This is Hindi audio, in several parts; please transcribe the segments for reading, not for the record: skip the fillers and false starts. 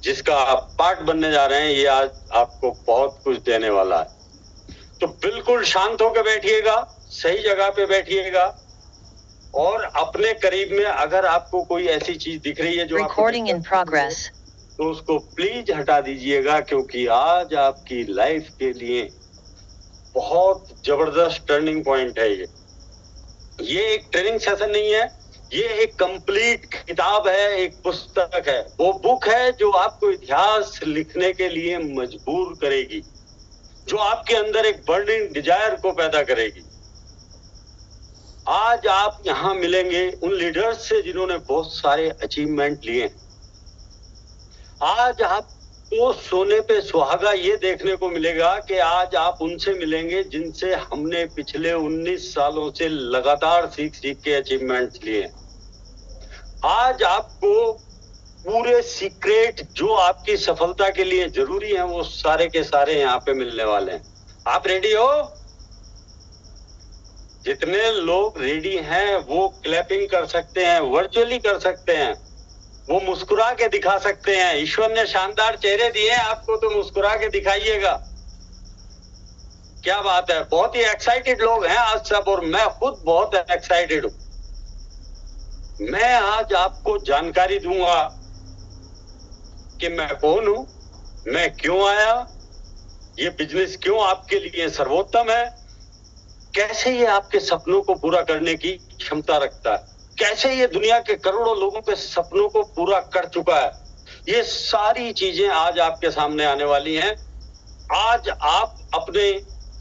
जिसका आप पार्ट बनने जा रहे हैं, ये आज आपको बहुत कुछ देने वाला है। तो बिल्कुल शांत होकर बैठिएगा, सही जगह पे बैठिएगा, और अपने करीब में अगर आपको कोई ऐसी चीज दिख रही है जो रिकॉर्डिंग इन प्रोग्रेस, तो उसको प्लीज हटा दीजिएगा, क्योंकि आज आपकी लाइफ के लिए बहुत जबरदस्त टर्निंग पॉइंट है। ये एक ट्रेनिंग सेशन नहीं है, ये एक कंप्लीट किताब है, एक पुस्तक है। वो बुक है जो आपको इतिहास लिखने के लिए मजबूर करेगी, जो आपके अंदर एक बर्निंग डिजायर को पैदा करेगी। आज आप यहां मिलेंगे उन लीडर्स से जिन्होंने बहुत सारे अचीवमेंट लिए। आज आपको सोने पे सुहागा ये देखने को मिलेगा कि आज आप उनसे मिलेंगे जिनसे हमने पिछले 19 सालों से लगातार सीख सीख के अचीवमेंट्स लिए। आज आपको पूरे सीक्रेट जो आपकी सफलता के लिए जरूरी है वो सारे के सारे यहाँ पे मिलने वाले हैं। आप रेडी हो? जितने लोग रेडी हैं वो क्लैपिंग कर सकते हैं, वर्चुअली कर सकते हैं, वो मुस्कुरा के दिखा सकते हैं। ईश्वर ने शानदार चेहरे दिए हैं आपको, तो मुस्कुरा के दिखाइएगा। क्या बात है, बहुत ही एक्साइटेड लोग हैं आज सब, और मैं खुद बहुत एक्साइटेड हूं। मैं आज आपको जानकारी दूंगा कि मैं कौन हूं, मैं क्यों आया, ये बिजनेस क्यों आपके लिए सर्वोत्तम है, कैसे ये आपके सपनों को पूरा करने की क्षमता रखता है, कैसे ये दुनिया के करोड़ों लोगों के सपनों को पूरा कर चुका है। ये सारी चीजें आज आपके सामने आने वाली हैं। आज आप अपने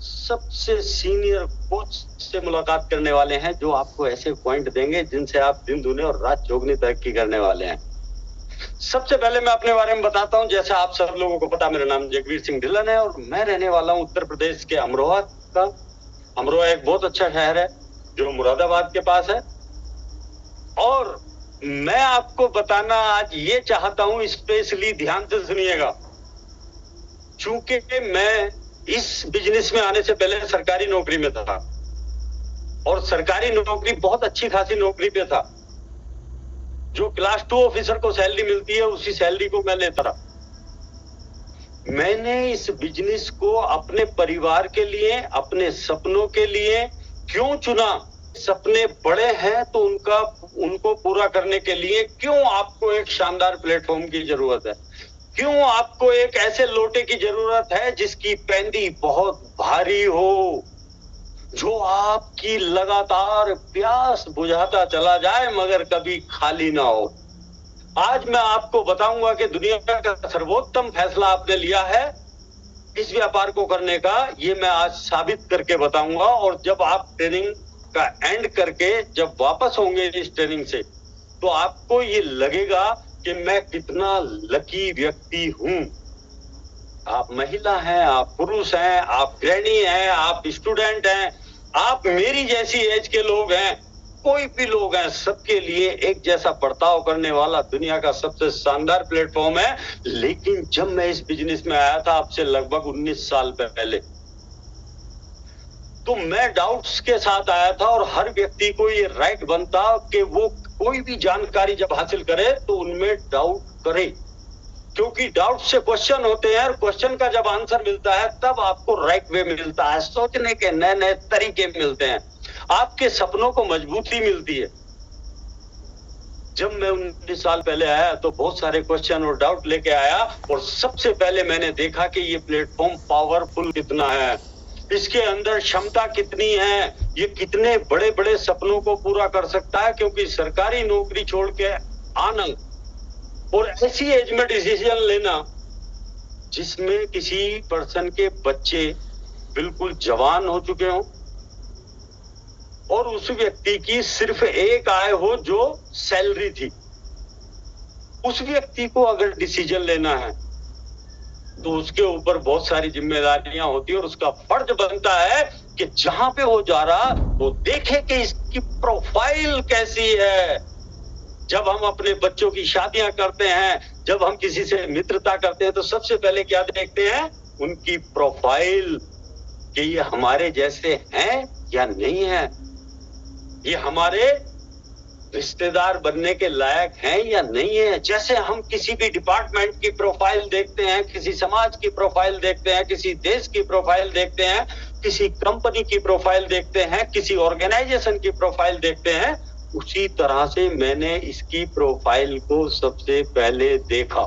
सबसे सीनियर कोच से मुलाकात करने वाले हैं, जो आपको ऐसे पॉइंट देंगे जिनसे आप दिन दुने और रात चौगुनी तरक्की करने वाले हैं। सबसे पहले मैं अपने बारे में बताता हूं। जैसे आप सब लोगों को पता, मेरा नाम जगवीर सिंह ढिल्लन है और मैं रहने वाला हूं उत्तर प्रदेश के अमरोहा का। अमरोहा एक बहुत अच्छा शहर है जो मुरादाबाद के पास है। और मैं आपको बताना आज ये चाहता हूं, स्पेशली ध्यान से सुनिएगा, चूंकि मैं इस बिजनेस में आने से पहले सरकारी नौकरी में था, और सरकारी नौकरी बहुत अच्छी खासी नौकरी पे था। जो क्लास 2 ऑफिसर को सैलरी मिलती है उसी सैलरी को मैं लेता था। मैंने इस बिजनेस को अपने परिवार के लिए, अपने सपनों के लिए क्यों चुना? सपने बड़े हैं तो उनको पूरा करने के लिए क्यों आपको एक शानदार प्लेटफॉर्म की जरूरत है? क्यों आपको एक ऐसे लोटे की जरूरत है जिसकी पैंदी बहुत भारी हो, जो आपकी लगातार प्यास बुझाता चला जाए मगर कभी खाली ना हो? आज मैं आपको बताऊंगा कि दुनिया का सर्वोत्तम फैसला आपने लिया है इस व्यापार को करने का। ये मैं आज साबित करके बताऊंगा। और जब आप ट्रेनिंग का एंड करके जब वापस होंगे इस ट्रेनिंग से, तो आपको ये लगेगा कि मैं कितना लकी व्यक्ति हूं। आप महिला हैं, आप पुरुष हैं, आप गृहिणी हैं, आप स्टूडेंट हैं, आप मेरी जैसी एज के लोग हैं, कोई भी लोग हैं, सबके लिए एक जैसा बर्ताव करने वाला दुनिया का सबसे शानदार प्लेटफॉर्म है। लेकिन जब मैं इस बिजनेस में आया था आपसे लगभग 19 साल पहले, तो मैं डाउट्स के साथ आया था, और हर व्यक्ति को ये राइट बनता कि वो कोई भी जानकारी जब हासिल करे तो उनमें डाउट करे, क्योंकि डाउट से क्वेश्चन होते हैं, और क्वेश्चन का जब आंसर मिलता है तब आपको राइट वे मिलता है, सोचने के नए नए तरीके मिलते हैं, आपके सपनों को मजबूती मिलती है। जब मैं 19 साल पहले आया तो बहुत सारे क्वेश्चन और डाउट लेके आया, और सबसे पहले मैंने देखा कि ये प्लेटफॉर्म पावरफुल कितना है, इसके अंदर क्षमता कितनी है, ये कितने बड़े बड़े सपनों को पूरा कर सकता है। क्योंकि सरकारी नौकरी छोड़ के आना और ऐसी एज में डिसीजन लेना जिसमें किसी पर्सन के बच्चे बिल्कुल जवान हो चुके हों, और उस व्यक्ति की सिर्फ एक आय हो जो सैलरी थी, उस व्यक्ति को अगर डिसीजन लेना है तो उसके ऊपर बहुत सारी जिम्मेदारियां होती है, और उसका फर्ज बनता है कि जहां पे वो जा रहा वो देखे कि इसकी प्रोफाइल कैसी है। जब हम अपने बच्चों की शादियां करते हैं, जब हम किसी से मित्रता करते हैं, तो सबसे पहले क्या देखते हैं? उनकी प्रोफाइल, कि ये हमारे जैसे हैं या नहीं है, ये हमारे रिश्तेदार बनने के लायक हैं या नहीं है। जैसे हम किसी भी डिपार्टमेंट की प्रोफाइल देखते हैं, किसी समाज की प्रोफाइल देखते हैं, किसी देश की प्रोफाइल देखते हैं, किसी कंपनी की प्रोफाइल देखते हैं, किसी ऑर्गेनाइजेशन की प्रोफाइल देखते हैं, उसी तरह से मैंने इसकी प्रोफाइल को सबसे पहले देखा।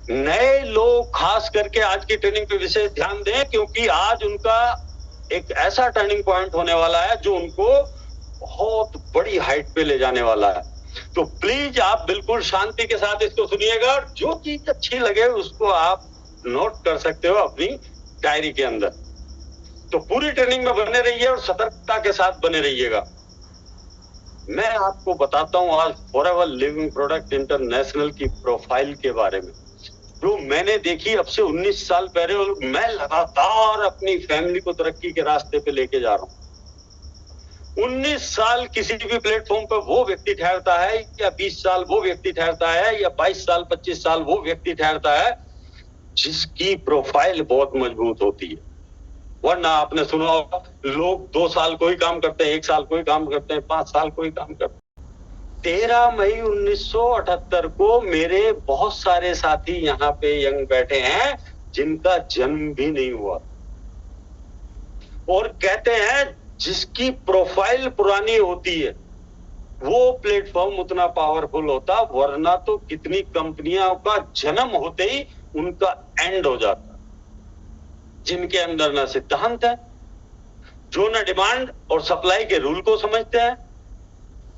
नए लोग खास करके आज की ट्रेनिंग पे विशेष ध्यान दें, क्योंकि आज उनका एक ऐसा टर्निंग पॉइंट होने वाला है जो उनको बहुत बड़ी हाइट पे ले जाने वाला है। तो प्लीज आप बिल्कुल शांति के साथ इसको सुनिएगा। जो चीज अच्छी लगे उसको आप नोट कर सकते हो अपनी डायरी के अंदर। तो पूरी ट्रेनिंग में बने रहिए और सतर्कता के साथ बने रहिएगा। मैं आपको बताता हूं आज फॉरएवर लिविंग प्रोडक्ट इंटरनेशनल की प्रोफाइल के बारे में, जो मैंने देखी अब से 19 साल पहले, और मैं लगातार अपनी फैमिली को तरक्की के रास्ते पे लेके जा रहा हूं। 19 साल किसी भी प्लेटफॉर्म पर वो व्यक्ति ठहरता है, या 20 साल वो व्यक्ति ठहरता है, या 22 साल 25 साल वो व्यक्ति ठहरता है जिसकी प्रोफाइल बहुत मजबूत होती है। वरना आपने सुना होगा लोग 2 साल कोई काम करते हैं, 1 साल कोई काम करते हैं, 5 साल कोई काम करते हैं। 13 मई 1978 को मेरे बहुत सारे साथी यहाँ पे यंग बैठे हैं जिनका जन्म भी नहीं हुआ, और कहते हैं जिसकी प्रोफाइल पुरानी होती है वो प्लेटफॉर्म उतना पावरफुल होता, वरना तो कितनी कंपनियों का जन्म होते ही उनका एंड हो जाता, जिनके अंदर ना सिद्धांत है, जो ना डिमांड और सप्लाई के रूल को समझते हैं,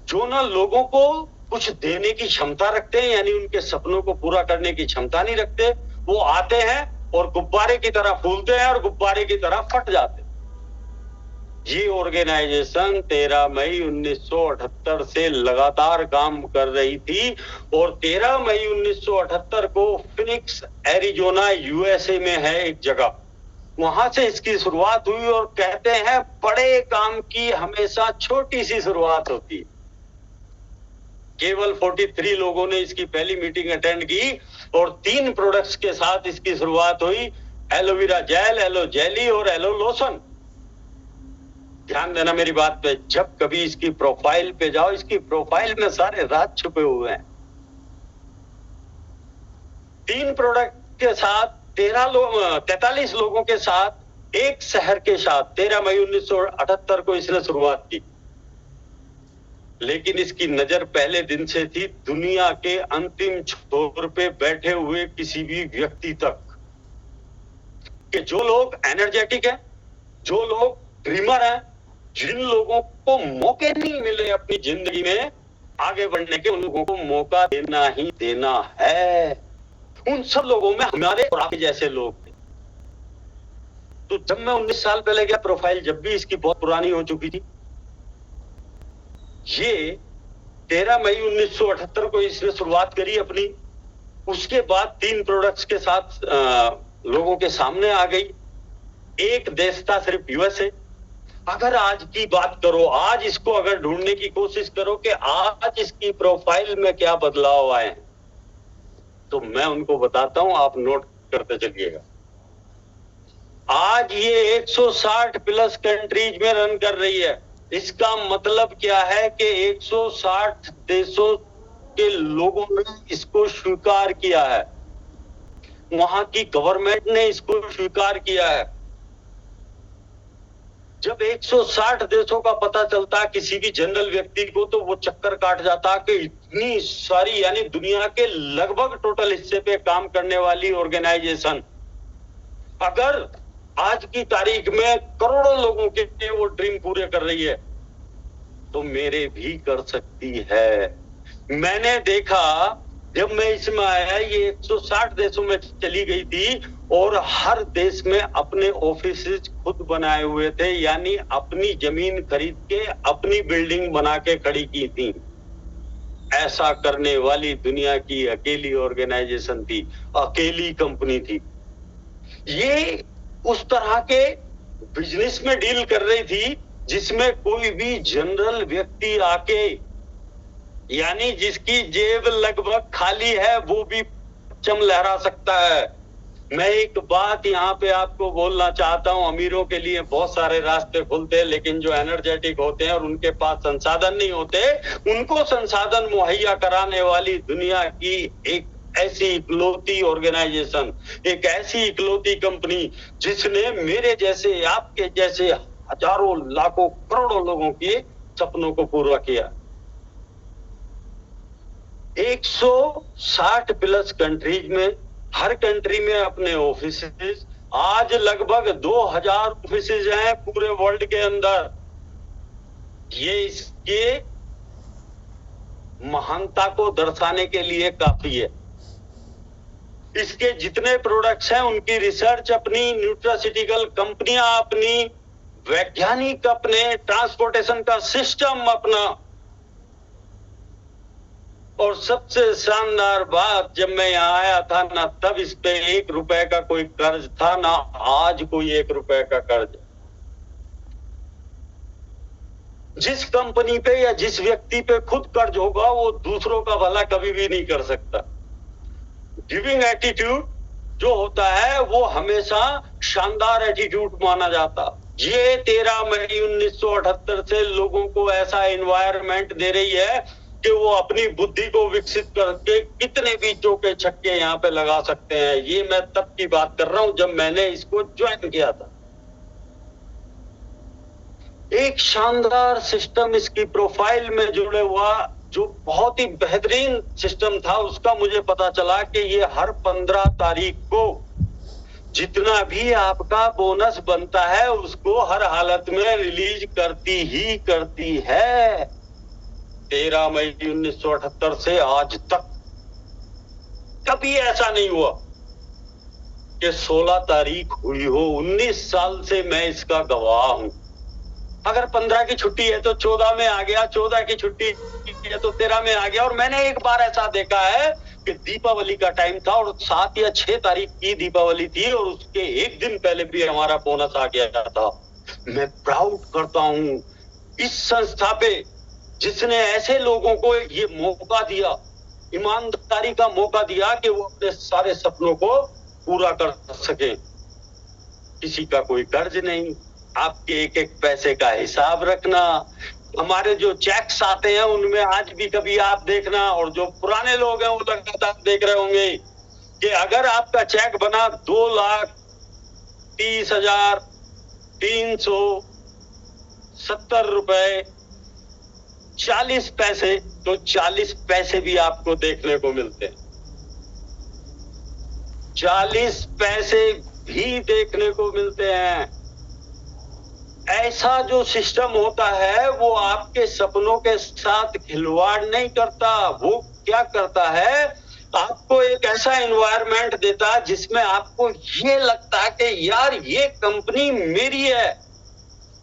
जो ना लोगों को कुछ देने की क्षमता रखते हैं, यानी उनके सपनों को पूरा करने की क्षमता नहीं रखते। वो आते हैं और गुब्बारे की तरह फूलते हैं और गुब्बारे की तरह फट जाते हैं। ये ऑर्गेनाइजेशन 13 मई 1978 से लगातार काम कर रही थी, और 13 मई 1978 को फिनिक्स एरिजोना यूएसए में है एक जगह, वहां से इसकी शुरुआत हुई। और कहते हैं बड़े काम की हमेशा छोटी सी शुरुआत होती है। केवल 43 लोगों ने इसकी पहली मीटिंग अटेंड की और 3 प्रोडक्ट्स के साथ इसकी शुरुआत हुई, एलोवेरा जेल, एलो जेली और एलो लोशन। ध्यान देना मेरी बात पे, जब कभी इसकी प्रोफाइल पे जाओ, इसकी प्रोफाइल में सारे राज छुपे हुए हैं। 3 प्रोडक्ट के साथ 43 लोगों के साथ एक शहर के साथ 13 मई 1978 को इसने शुरुआत की। लेकिन इसकी नजर पहले दिन से थी दुनिया के अंतिम छोर पे बैठे हुए किसी भी व्यक्ति तक, कि जो लोग एनर्जेटिक है, जो लोग ड्रीमर हैं, जिन लोगों को मौके नहीं मिले अपनी जिंदगी में आगे बढ़ने के, उन लोगों को मौका देना ही देना है। उन सब लोगों में हमारे और आपके जैसे लोग थे। तो जब मैं 19 साल पहले गया, प्रोफाइल जब भी इसकी बहुत पुरानी हो चुकी थी। ये 13 मई 1978 को इसने शुरुआत करी अपनी। उसके बाद 3 प्रोडक्ट्स के साथ लोगों के सामने आ गई। एक देश था सिर्फ यूएसए। अगर आज की बात करो, आज इसको अगर ढूंढने की कोशिश करो कि आज इसकी प्रोफाइल में क्या बदलाव आए हैं, तो मैं उनको बताता हूं, आप नोट करते चलिएगा। आज ये 160 प्लस कंट्रीज में रन कर रही है। इसका मतलब क्या है कि 160 देशों के लोगों ने इसको स्वीकार किया है, वहां की गवर्नमेंट ने इसको स्वीकार किया है। जब 160 देशों का पता चलता किसी भी जनरल व्यक्ति को, तो वो चक्कर काट जाता कि इतनी सारी, यानी दुनिया के लगभग टोटल हिस्से पे काम करने वाली ऑर्गेनाइजेशन अगर आज की तारीख में करोड़ों लोगों के वो ड्रीम पूरे कर रही है, तो मेरे भी कर सकती है। मैंने देखा जब मैं इसमें आया, ये 160 देशों में चली गई थी और हर देश में अपने ऑफिस खुद बनाए हुए थे, यानी अपनी जमीन खरीद के अपनी बिल्डिंग बना के खड़ी की थी। ऐसा करने वाली दुनिया की अकेली ऑर्गेनाइजेशन थी, अकेली कंपनी थी। ये उस तरह के बिजनेस में डील कर रही थी जिसमें कोई भी जनरल व्यक्ति आके, यानी जिसकी जेब लगभग खाली है, वो भी परचम लहरा सकता है। मैं एक बात यहाँ पे आपको बोलना चाहता हूँ, अमीरों के लिए बहुत सारे रास्ते खुलते हैं, लेकिन जो एनर्जेटिक होते हैं और उनके पास संसाधन नहीं होते, उनको संसाधन मुहैया कराने वाली दुनिया की एक ऐसी इकलौती ऑर्गेनाइजेशन, एक ऐसी इकलौती कंपनी जिसने मेरे जैसे, आपके जैसे हजारों लाखों करोड़ों लोगों के सपनों को पूरा किया। 160 प्लस कंट्रीज में, हर कंट्री में अपने ऑफिस, आज लगभग 2000 ऑफिस हैं पूरे वर्ल्ड के अंदर। ये इसके महानता को दर्शाने के लिए काफी है। इसके जितने प्रोडक्ट्स हैं उनकी रिसर्च अपनी, न्यूट्रास्यूटिकल कंपनियां अपनी, वैज्ञानिक अपने, ट्रांसपोर्टेशन का सिस्टम अपना। और सबसे शानदार बात, जब मैं यहाँ आया था ना, तब इस पे 1 रुपए का कोई कर्ज था ना, आज कोई 1 रुपए का कर्ज। जिस कंपनी पे या जिस व्यक्ति पे खुद कर्ज होगा वो दूसरों का भला कभी भी नहीं कर सकता। गिविंग एटीट्यूड जो होता है वो हमेशा शानदार एटीट्यूड माना जाता। ये 13 मई 1978 से लोगों को ऐसा एनवायरनमेंट दे रही है कि वो अपनी बुद्धि को विकसित करके कितने भी चौके छक्के यहाँ पे लगा सकते हैं। ये मैं तब की बात कर रहा हूं जब मैंने इसको ज्वाइन किया था। एक शानदार सिस्टम इसकी प्रोफाइल में जुड़े हुआ, जो बहुत ही बेहतरीन सिस्टम था, उसका मुझे पता चला कि ये हर 15 तारीख को जितना भी आपका बोनस बनता है उसको हर हालत में रिलीज करती ही करती है। 13 मई 1978 से आज तक कभी ऐसा नहीं हुआ कि 16 तारीख हुई हो। 19 साल से मैं इसका गवाह हूं। अगर 15 की छुट्टी है तो 14 में आ गया, 14 की छुट्टी है तो 13 में आ गया। और मैंने एक बार ऐसा देखा है कि दीपावली का टाइम था और 7 या 6 तारीख की दीपावली थी और उसके एक दिन पहले भी हमारा बोनस आ गया था। मैं प्राउड करता हूं इस संस्था पे जिसने ऐसे लोगों को ये मौका दिया, ईमानदारी का मौका दिया कि वो अपने सारे सपनों को पूरा कर सके। किसी का कोई कर्ज नहीं, आपके एक एक पैसे का हिसाब रखना। हमारे जो चेक्स आते हैं उनमें आज भी कभी आप देखना, और जो पुराने लोग हैं वो लगातार देख रहे होंगे कि अगर आपका चेक बना 2,30,370 रुपए 40 पैसे, तो 40 पैसे भी आपको देखने को मिलते हैं। 40 पैसे भी देखने को मिलते हैं। ऐसा जो सिस्टम होता है वो आपके सपनों के साथ खिलवाड़ नहीं करता। वो क्या करता है, आपको एक ऐसा एनवायरनमेंट देता है जिसमें आपको ये लगता है कि यार ये कंपनी मेरी है।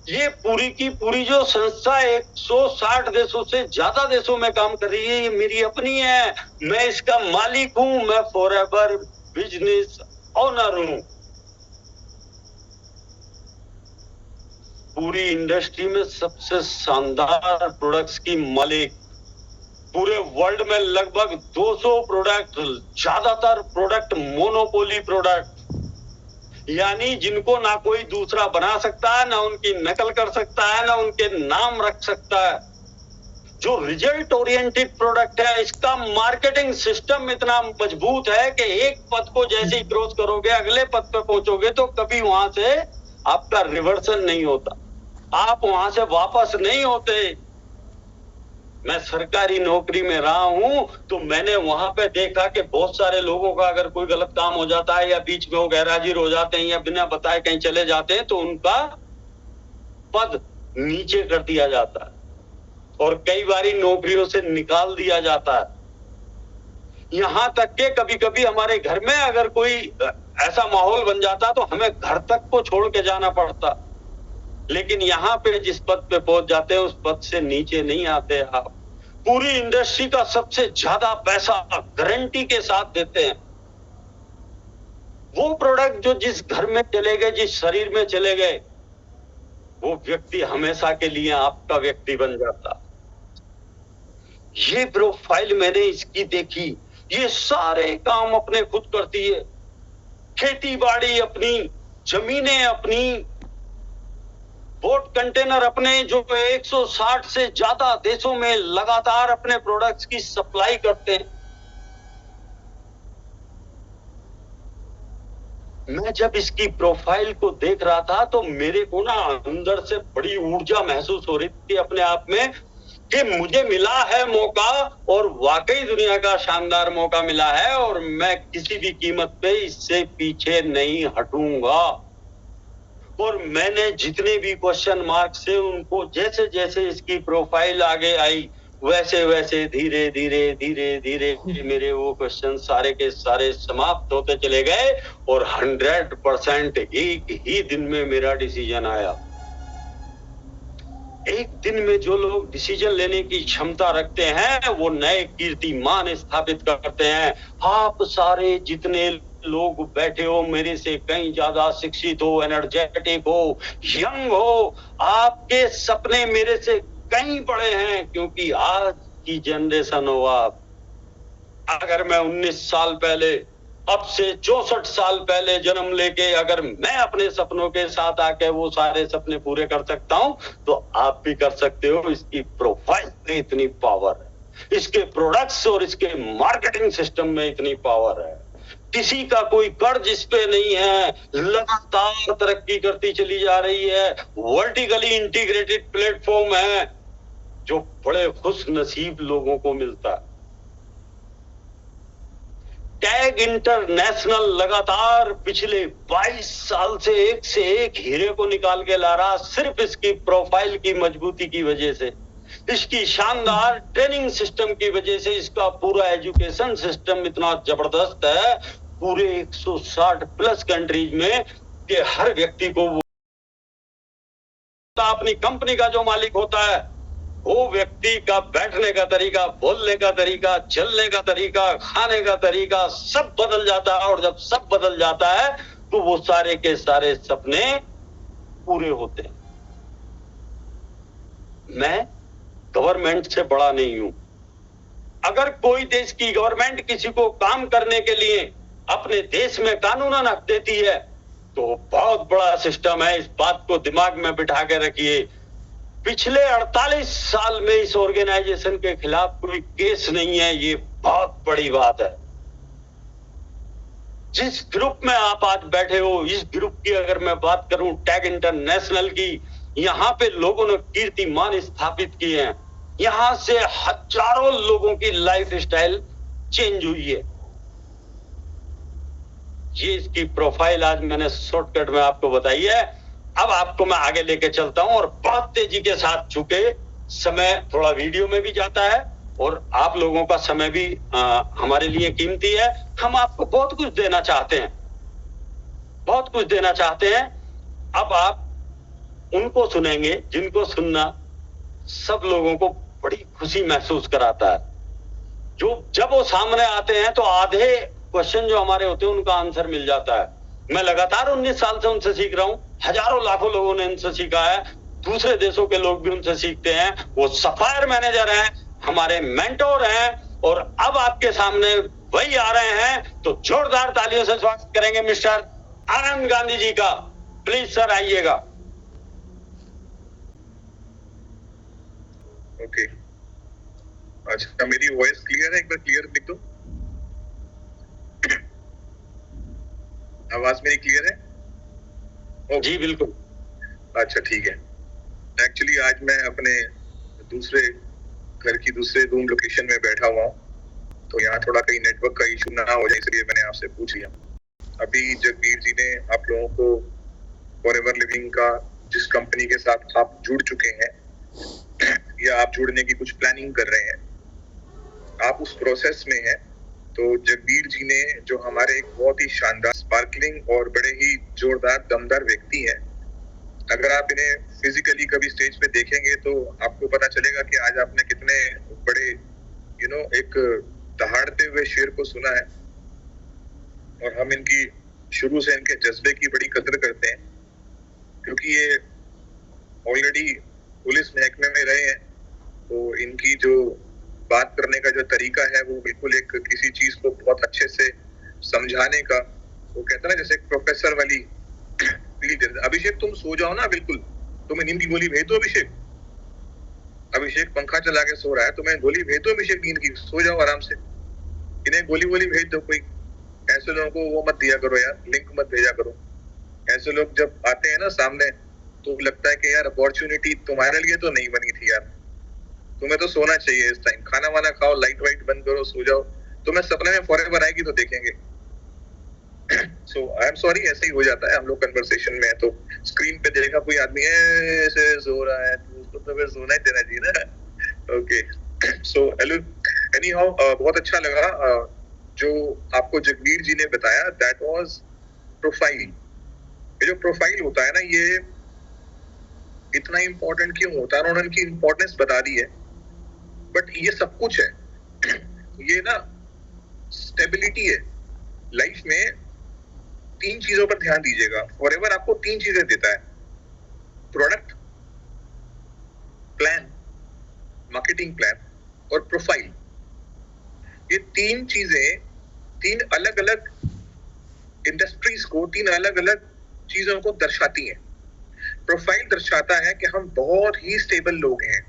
ये पूरी की पूरी जो संस्था 160 देशों से ज्यादा देशों में काम कर रही है, ये मेरी अपनी है। मैं इसका मालिक हूं, मैं फॉरएवर बिजनेस ओनर हूं। पूरी इंडस्ट्री में सबसे शानदार प्रोडक्ट्स की मालिक, पूरे वर्ल्ड में लगभग 200 प्रोडक्ट, ज्यादातर प्रोडक्ट मोनोपोली प्रोडक्ट, यानी जिनको ना कोई दूसरा बना सकता है, ना उनकी नकल कर सकता है, ना उनके नाम रख सकता है। जो रिजल्ट ओरिएंटेड प्रोडक्ट है, इसका मार्केटिंग सिस्टम इतना मजबूत है कि एक पद को जैसे ही क्रॉस करोगे अगले पद पे पहुंचोगे तो कभी वहां से आपका रिवर्सन नहीं होता, आप वहां से वापस नहीं होते। मैं सरकारी नौकरी में रहा हूं तो मैंने वहां पे देखा कि बहुत सारे लोगों का अगर कोई गलत काम हो जाता है या बीच में वो गैरहाजिर हो जाते हैं या बिना बताए कहीं चले जाते हैं तो उनका पद नीचे कर दिया जाता है और कई बारी नौकरियों से निकाल दिया जाता है। यहां तक के कभी कभी हमारे घर में अगर कोई ऐसा माहौल बन जाता तो हमें घर तक को छोड़ के जाना पड़ता, लेकिन यहाँ पे जिस पद पे पहुंच जाते हैं उस पद से नीचे नहीं आते आप। पूरी इंडस्ट्री का सबसे ज्यादा पैसा गारंटी के साथ देते हैं। वो प्रोडक्ट जो जिस घर में चले गए, जिस शरीर में चले गए, वो व्यक्ति हमेशा के लिए आपका व्यक्ति बन जाता। ये प्रोफाइल मैंने इसकी देखी, ये सारे काम अपने खुद करती है। खेती बाड़ी अपनी, जमीनें अपनी, पोर्ट कंटेनर अपने, जो 160 से ज्यादा देशों में लगातार अपने प्रोडक्ट्स की सप्लाई करते हैं। मैं जब इसकी प्रोफाइल को देख रहा था तो मेरे को ना अंदर से बड़ी ऊर्जा महसूस हो रही थी अपने आप में कि मुझे मिला है मौका, और वाकई दुनिया का शानदार मौका मिला है, और मैं किसी भी कीमत पे इससे पीछे नहीं हटूंगा। और मैंने जितने भी क्वेश्चन मार्क से उनको, जैसे जैसे इसकी प्रोफाइल आगे आई, वैसे वैसे धीरे धीरे धीरे धीरे मेरे वो क्वेश्चन सारे के सारे समाप्त होते चले गए, और 100% एक ही दिन में मेरा डिसीजन आया। एक दिन में जो लोग डिसीजन लेने की क्षमता रखते हैं वो नए कीर्तिमान स्थापित करते हैं। आप सारे जितने लोग बैठे हो, मेरे से कहीं ज्यादा शिक्षित हो, एनर्जेटिक हो, यंग हो, आपके सपने मेरे से कहीं बड़े हैं, क्योंकि आज की जनरेशन हो आप। अगर मैं 19 साल पहले, अब से 64 साल पहले जन्म लेके अगर मैं अपने सपनों के साथ आके वो सारे सपने पूरे कर सकता हूं, तो आप भी कर सकते हो। इसकी प्रोफाइल में इतनी पावर है, इसके प्रोडक्ट्स और इसके मार्केटिंग सिस्टम में इतनी पावर है। किसी का कोई कर्ज इस पे नहीं है, लगातार तरक्की करती चली जा रही है, वर्टिकली इंटीग्रेटेड प्लेटफॉर्म है जो बड़े खुश नसीब लोगों को मिलता है। टैग इंटरनेशनल लगातार पिछले 22 साल से एक हीरे को निकाल के ला रहा, सिर्फ इसकी प्रोफाइल की मजबूती की वजह से, इसकी शानदार ट्रेनिंग सिस्टम की वजह से। इसका पूरा एजुकेशन सिस्टम इतना जबरदस्त है पूरे 160 प्लस कंट्रीज में कि हर व्यक्ति को वो अपनी कंपनी का जो मालिक होता है, वो व्यक्ति का बैठने का तरीका, बोलने का तरीका, चलने का तरीका, खाने का तरीका सब बदल जाता है। और जब सब बदल जाता है तो वो सारे के सारे सपने पूरे होते हैं। मैं गवर्नमेंट से बड़ा नहीं हूं। अगर कोई देश की गवर्नमेंट किसी को काम करने के लिए अपने देश में कानूनन हक देती है तो बहुत बड़ा सिस्टम है। इस बात को दिमाग में बिठा के रखिए। पिछले 48 साल में इस ऑर्गेनाइजेशन के खिलाफ कोई केस नहीं है, ये बहुत बड़ी बात है। जिस ग्रुप में आप आज बैठे हो, इस ग्रुप की अगर मैं बात करूं, टैग इंटरनेशनल की, यहां पे लोगों ने कीर्तिमान स्थापित किए हैं। यहां से हजारों लोगों की लाइफ स्टाइल चेंज हुई है। ये इसकी प्रोफाइल आज मैंने शॉर्टकट में आपको बताई है। अब आपको मैं आगे लेके चलता हूं, और बहुत तेजी के साथ, चूंकि समय थोड़ा वीडियो में भी जाता है और आप लोगों का समय भी हमारे लिए कीमती है। हम आपको बहुत कुछ देना चाहते हैं, बहुत कुछ देना चाहते हैं। अब आप उनको सुनेंगे जिनको सुनना सब लोगों को बड़ी खुशी महसूस कराता है। जो जब वो सामने आते हैं तो आधे क्वेश्चन जो हमारे होते हैं उनका आंसर मिल जाता है। मैं लगातार 19 साल से उनसे सीख रहा हूं। हजारों लाखों लोगों ने उनसे सीखा है, दूसरे देशों के लोग भी उनसे सीखते हैं। वो सप्लायर मैनेजर हैं, हमारे मेंटोर हैं, और अब आपके सामने वही आ रहे हैं। तो जोरदार तालियों से स्वागत करेंगे मिस्टर आनंद गांधी जी का। प्लीज सर आइएगा। ओके, अच्छा मेरी वॉइस क्लियर है? एक बार क्लियर लिख दो। आवाज मेरी क्लियर है? जी बिल्कुल। अच्छा ठीक है। एक्चुअली आज मैं अपने दूसरे घर की दूसरे रूम लोकेशन में बैठा हुआ हूँ, तो यहाँ थोड़ा कहीं नेटवर्क का इशू ना हो जाए, इसलिए मैंने आपसे पूछ लिया। अभी जगबीर जी ने आप लोगों को फॉरएवर लिविंग का, जिस कंपनी के साथ आप जुड़ चुके हैं या आप जुड़ने की कुछ प्लानिंग कर रहे हैं, आप उस प्रोसेस में हैं। तो जगबीर जी ने, जो हमारे एक बहुत ही शानदार, स्पार्कलिंग और बड़े ही जोरदार दमदार व्यक्ति हैं, अगर आप इन्हें फिजिकली कभी स्टेज पे देखेंगे तो आपको पता चलेगा कि आज आपने कितने बड़े एक दहाड़ते हुए शेर को सुना है। और हम इनकी शुरू से इनके जज्बे की बड़ी कदर करते हैं, क्योंकि ये ऑलरेडी पुलिस महकमे में रहे हैं। तो इनकी जो बात करने का जो तरीका है वो बिल्कुल एक किसी चीज को बहुत अच्छे से समझाने का वो कहता है ना जैसे एक प्रोफेसर वाली फील, अभिषेक तुम सो जाओ ना, बिल्कुल तुम्हें नींद की गोली भेज दो अभिषेक, अभिषेक पंखा चला के सो रहा है, तुम्हें गोली भेज दो अभिषेक नींद की, सो जाओ आराम से, इन्हें गोली भेज दो कोई। ऐसे लोगों को वो मत दिया करो यार, लिंक मत भेजा करो। ऐसे लोग जब आते हैं ना सामने तो लगता है कि यार अपॉर्चुनिटी तुम्हारे लिए तो नहीं बनी थी यार, तुम्हें तो सोना चाहिए इस टाइम, खाना वाना खाओ, लाइट वाइट बंद करो, सो जाओ, तुम्हें सपने में फॉरएवर आएगी तो देखेंगे। सो आई एम सॉरी, ऐसे ही हो जाता है, हम लोग कन्वर्सेशन में है तो स्क्रीन पे देखा कोई आदमी ऐसे सो रहा है तो उसको तो फिर सोना ही देना चाहिए ना। ओके, सो एनी हाउ बहुत अच्छा लगा जो आपको जगवीर जी ने बताया, दैट वाज प्रोफाइल। ये जो प्रोफाइल होता है ना, ये इतना इम्पोर्टेंट क्यों होता है, उन्होंने इनकी इम्पोर्टेंस बता दी है, बट ये सब कुछ है। ये ना स्टेबिलिटी है लाइफ में। 3 चीजों पर ध्यान दीजिएगा, फॉरएवर आपको 3 चीजें देता है, प्रोडक्ट, प्लान, मार्केटिंग प्लान और प्रोफाइल। ये 3 चीजें 3 अलग अलग इंडस्ट्रीज को, 3 अलग अलग चीजों को दर्शाती हैं। प्रोफाइल दर्शाता है कि हम बहुत ही स्टेबल लोग हैं,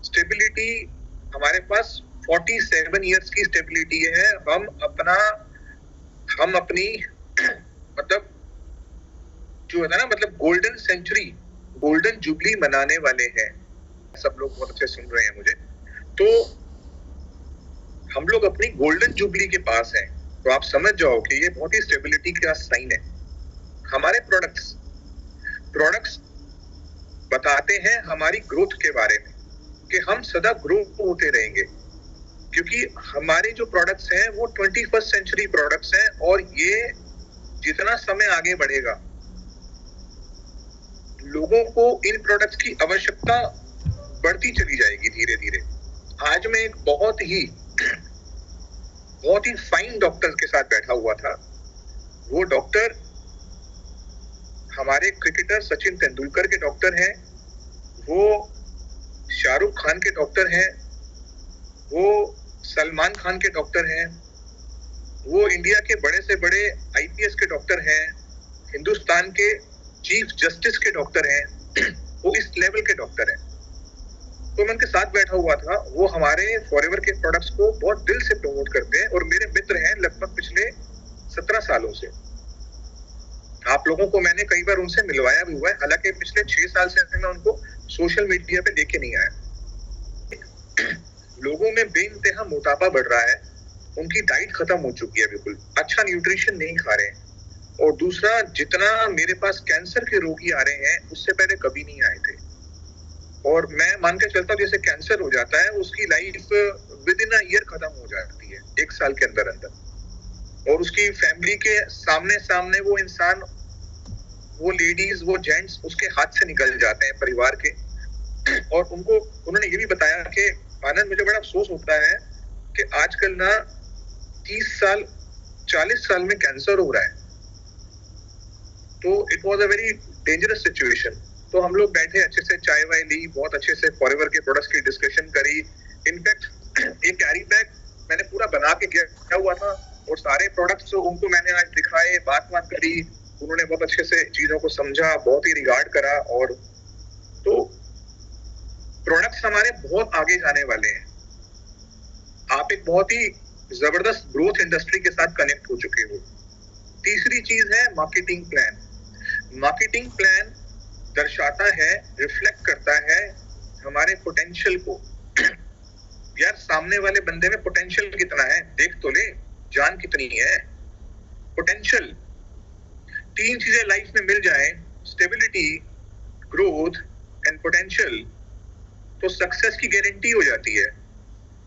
स्टेबिलिटी हमारे पास 47 इयर्स की स्टेबिलिटी है। हम अपनी मतलब जो है ना, मतलब गोल्डन सेंचुरी, गोल्डन जुबली मनाने वाले हैं। सब लोग बहुत अच्छे सुन रहे हैं मुझे, तो हम लोग अपनी गोल्डन जुबली के पास हैं, तो आप समझ जाओ कि ये बहुत ही स्टेबिलिटी का साइन है। हमारे प्रोडक्ट्स बताते हैं हमारी ग्रोथ के बारे में, कि हम सदा ग्रो होते रहेंगे, क्योंकि हमारे जो प्रोडक्ट्स हैं वो 21st सेंचुरी प्रोडक्ट्स हैं, और ये जितना समय आगे बढ़ेगा लोगों को इन प्रोडक्ट्स की आवश्यकता बढ़ती चली जाएगी धीरे धीरे। आज मैं एक बहुत ही फाइन डॉक्टर के साथ बैठा हुआ था। वो डॉक्टर हमारे क्रिकेटर सचिन तेंदुलकर के डॉक्टर हैं, वो शाहरुख खान के डॉक्टर हैं, वो सलमान खान के डॉक्टर हैं, वो इंडिया के बड़े से बड़े आईपीएस के डॉक्टर हैं, हिंदुस्तान के चीफ जस्टिस के डॉक्टर हैं, वो इस लेवल के डॉक्टर हैं। तो मैं उनके साथ बैठा हुआ था, वो हमारे फॉरएवर के प्रोडक्ट्स को बहुत दिल से प्रमोट करते हैं और मेरे मित्र हैं लगभग पिछले 17 सालों से। आप लोगों को मैंने कई बार उनसे मिलवाया भी हुआ है, हालांकि पिछले 6 साल से मैं उनको सोशल मीडिया पे लेके नहीं आया। लोगों में बेइंतहा मोटापा बढ़ रहा है, उनकी डाइट खत्म हो चुकी है, बिल्कुल अच्छा न्यूट्रिशन नहीं खा रहे हैं। और दूसरा, जितना मेरे पास कैंसर के रोगी आ रहे हैं उससे पहले कभी नहीं आए थे। और मैं मान के चलता हूँ जैसे कैंसर हो जाता है उसकी life with in a year खत्म हो जाती है, 1 साल के अंदर अंदर। और उसकी फैमिली के सामने वो इंसान, वो लेडीज, वो जेंट्स उसके हाथ से निकल जाते हैं परिवार के। और उन्होंने ये भी बताया कि आनंद, मुझे बड़ा अफसोस होता है कि आजकल ना 30 साल 40 साल में कैंसर हो रहा है। तो it was a very dangerous situation. तो हम लोग बैठे, अच्छे से चाय वाय ली, बहुत अच्छे से फॉरएवर के प्रोडक्ट्स की डिस्कशन करी। इनफैक्ट एक कैरी बैग मैंने पूरा बना के गया हुआ था और सारे प्रोडक्ट्स उनको मैंने आज दिखाए, बात करी, उन्होंने बहुत अच्छे से चीजों को समझा, बहुत ही रिगार्ड करा। और तो प्रोडक्ट्स हमारे बहुत आगे जाने वाले हैं। आप एक बहुत ही जबरदस्त ग्रोथ इंडस्ट्री के साथ कनेक्ट हो चुके हो। तीसरी चीज है मार्केटिंग प्लान। मार्केटिंग प्लान दर्शाता है, रिफ्लेक्ट करता है हमारे पोटेंशियल को। यार सामने वाले बंदे में पोटेंशियल कितना है देख तो ले, जान कितनी है। पोटेंशियल, 3 चीजें लाइफ में मिल जाए, स्टेबिलिटी, ग्रोथ एंड पोटेंशियल, तो सक्सेस की गारंटी हो जाती है।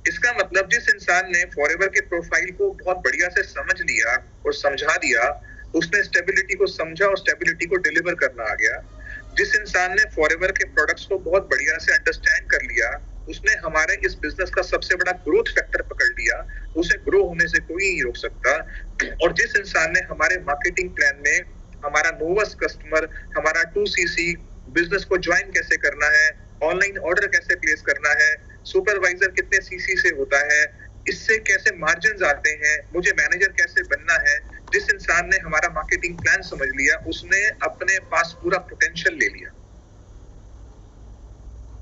इसका मतलब जिस इंसान ने फॉरएवर के प्रोफाइल को बहुत बढ़िया से समझ लिया और समझा दिया, उसने स्टेबिलिटी को समझा और स्टेबिलिटी को डिलीवर करना आ गया। जिस इंसान ने फॉरएवर के प्रोडक्ट्स को बहुत बढ़िया से अंडरस्टैंड कर लिया, उसने हमारे इस बिजनेस का सबसे बड़ा ग्रोथ फैक्टर पकड़ लिया, उसे ग्रो होने से कोई नहीं रोक सकता। और जिस इंसान ने हमारे मार्केटिंग प्लान में हमारा नोवस कस्टमर, हमारा 2cc बिजनेस को ज्वाइन कैसे करना है, ऑनलाइन ऑर्डर कैसे प्लेस करना है, सुपरवाइजर कितने सीसी से होता है, इससे कैसे मार्जिन आते हैं, मुझे मैनेजर कैसे बनना है, जिस इंसान इंसान ने हमारा मार्केटिंग प्लान समझ लिया, उसने अपने पास पूरा पोटेंशियल ले लिया।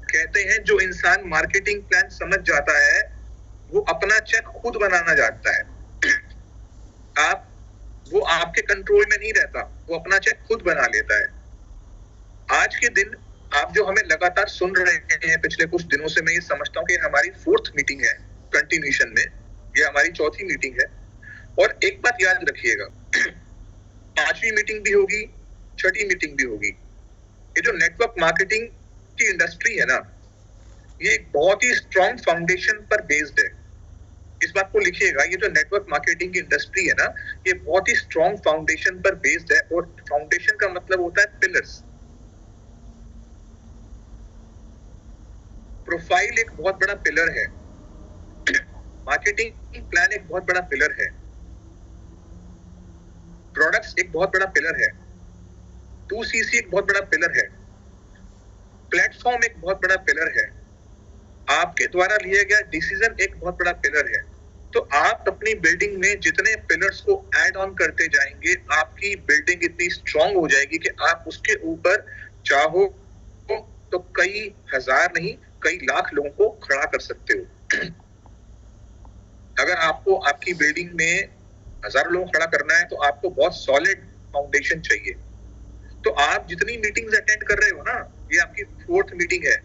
कहते हैं जो इंसान मार्केटिंग प्लान समझ जाता है वो अपना चेक खुद बनाना जानता है। वो आपके कंट्रोल में नहीं रहता, वो अपना चेक खुद बना लेता है। आज के दिन आप जो हमें लगातार सुन रहे हैं पिछले कुछ दिनों से, मैं ये समझता हूँ कि हमारी 4th मीटिंग है कंटिन्यूएशन में, ये हमारी 4थी मीटिंग है। और एक बात याद रखिएगा, 5वीं मीटिंग भी होगी, 6ठी मीटिंग भी होगी। ये जो नेटवर्क मार्केटिंग की इंडस्ट्री है ना, ये एक बहुत ही स्ट्रॉन्ग फाउंडेशन पर बेस्ड है। इस बात को लिखिएगा, ये जो नेटवर्क मार्केटिंग की इंडस्ट्री है ना, ये बहुत ही स्ट्रॉन्ग फाउंडेशन पर बेस्ड है। और फाउंडेशन का मतलब होता है पिलर्स। प्रोफाइल एक बहुत बड़ा पिलर है, मार्केटिंग प्लान एक बहुत बड़ा पिलर है, प्रोडक्ट्स एक बहुत बड़ा पिलर है, 2CC एक बहुत बड़ा पिलर है, प्लेटफॉर्म एक बहुत बड़ा पिलर है, आपके द्वारा लिया गया डिसीजन एक बहुत बड़ा पिलर है। तो आप अपनी बिल्डिंग में जितने पिलर्स को ऐड ऑन करते जाएंगे, आपकी बिल्डिंग इतनी स्ट्रांग हो जाएगी कि आप उसके ऊपर चाहो तो कई हजार नहीं, कई लाख लोगों को खड़ा कर सकते हो। अगर आपको आपकी बिल्डिंग में हजारों लोग खड़ा करना है तो आपको बहुत सॉलिड फाउंडेशन चाहिए। तो आप जितनी मीटिंग्स अटेंड कर रहे हो ना, ये आपकी 4th मीटिंग है,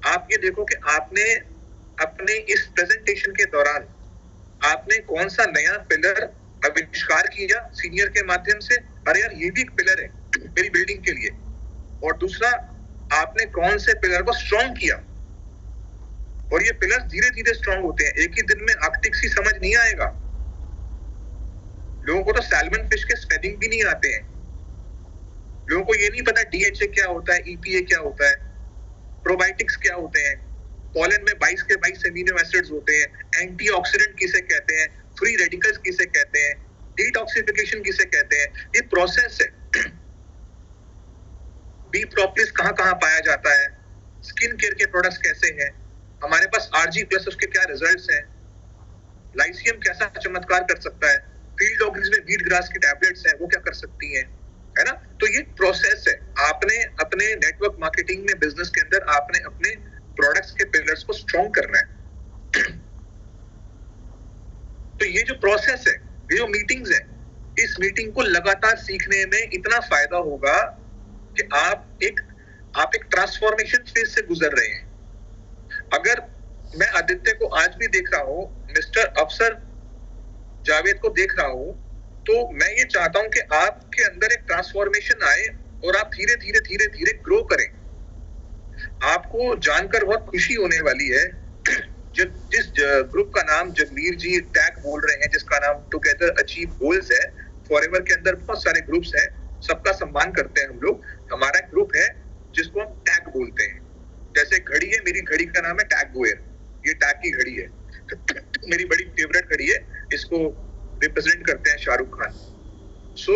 आप ये देखो कि आपने अपने इस प्रेजेंटेशन के दौरान आपने कौन सा नया पिलर आविष्कार किया सीनियर के माध्यम से। अरे यार, ये भी एक पिलर है मेरी बिल्डिंग के लिए। और दूसरा, आपने कौन से पिलर को स्ट्रॉन्ग किया। और ये पिलर धीरे धीरे स्ट्रॉन्ग होते हैं, एक ही दिन में आर्कटिक सी समझ नहीं आएगा। लोगों को तो सैल्मन फिश के स्पेलिंग भी नहीं आते हैं, लोगों को ये नहीं पता DHA क्या होता है, EPA क्या होता है, प्रोबायोटिक्स क्या होते हैं, पोलन में 22 के 22 एमिनो एसिड्स होते हैं, एंटीऑक्सीडेंट किसे कहते हैं, फ्री रेडिकल्स किसे कहते हैं, डिटॉक्सिफिकेशन किसे कहते हैं। ये प्रोसेस है। बी प्रोपोलिस कहाँ पाया जाता है, स्किन केयर के प्रोडक्ट्स कैसे हैं, हमारे पास RG+ उसके क्या रिजल्ट्स हैं, लाइसियम कैसा चमत्कार कर सकता है, फील्ड ऑर्गेनिज्म में वीट ग्रास की टैबलेट्स हैं, वो क्या कर सकती हैं, है ना। तो ये प्रोसेस है। आपने अपने नेटवर्क मार्केटिंग में, बिजनेस के अंदर आपने अपने प्रोडक्ट्स के पिलर्स को स्ट्रॉन्ग करना है। तो ये जो प्रोसेस है, ये जो मीटिंग्स है, इस मीटिंग को लगातार सीखने में इतना फायदा होगा कि आप एक ट्रांसफॉर्मेशन फेज से गुजर रहे हैं। अगर मैं आदित्य को आज भी देख रहा हूँ, मिस्टर अफसर जावेद को देख रहा हूँ, तो मैं ये चाहता हूं कि आपके अंदर एक ट्रांसफॉर्मेशन आए और आप धीरे धीरे ग्रो करें। आपको जानकर बहुत खुशी होने वाली है, जिस ग्रुप का नाम जगमीर जी टैग बोल रहे हैं, जिसका नाम टुगेदर अचीव गोल्स है। फॉरएवर के अंदर बहुत सारे ग्रुप्स हैं, सबका सम्मान करते हैं हम लोग। हमारा ग्रुप है जिसको हम टैग बोलते हैं। जैसे घड़ी है, मेरी घड़ी का नाम है टैग गोयर, ये टैग की घड़ी है। मेरी बड़ी फेवरेट घड़ी है, इसको रिप्रेजेंट करते हैं शाहरुख खान। सो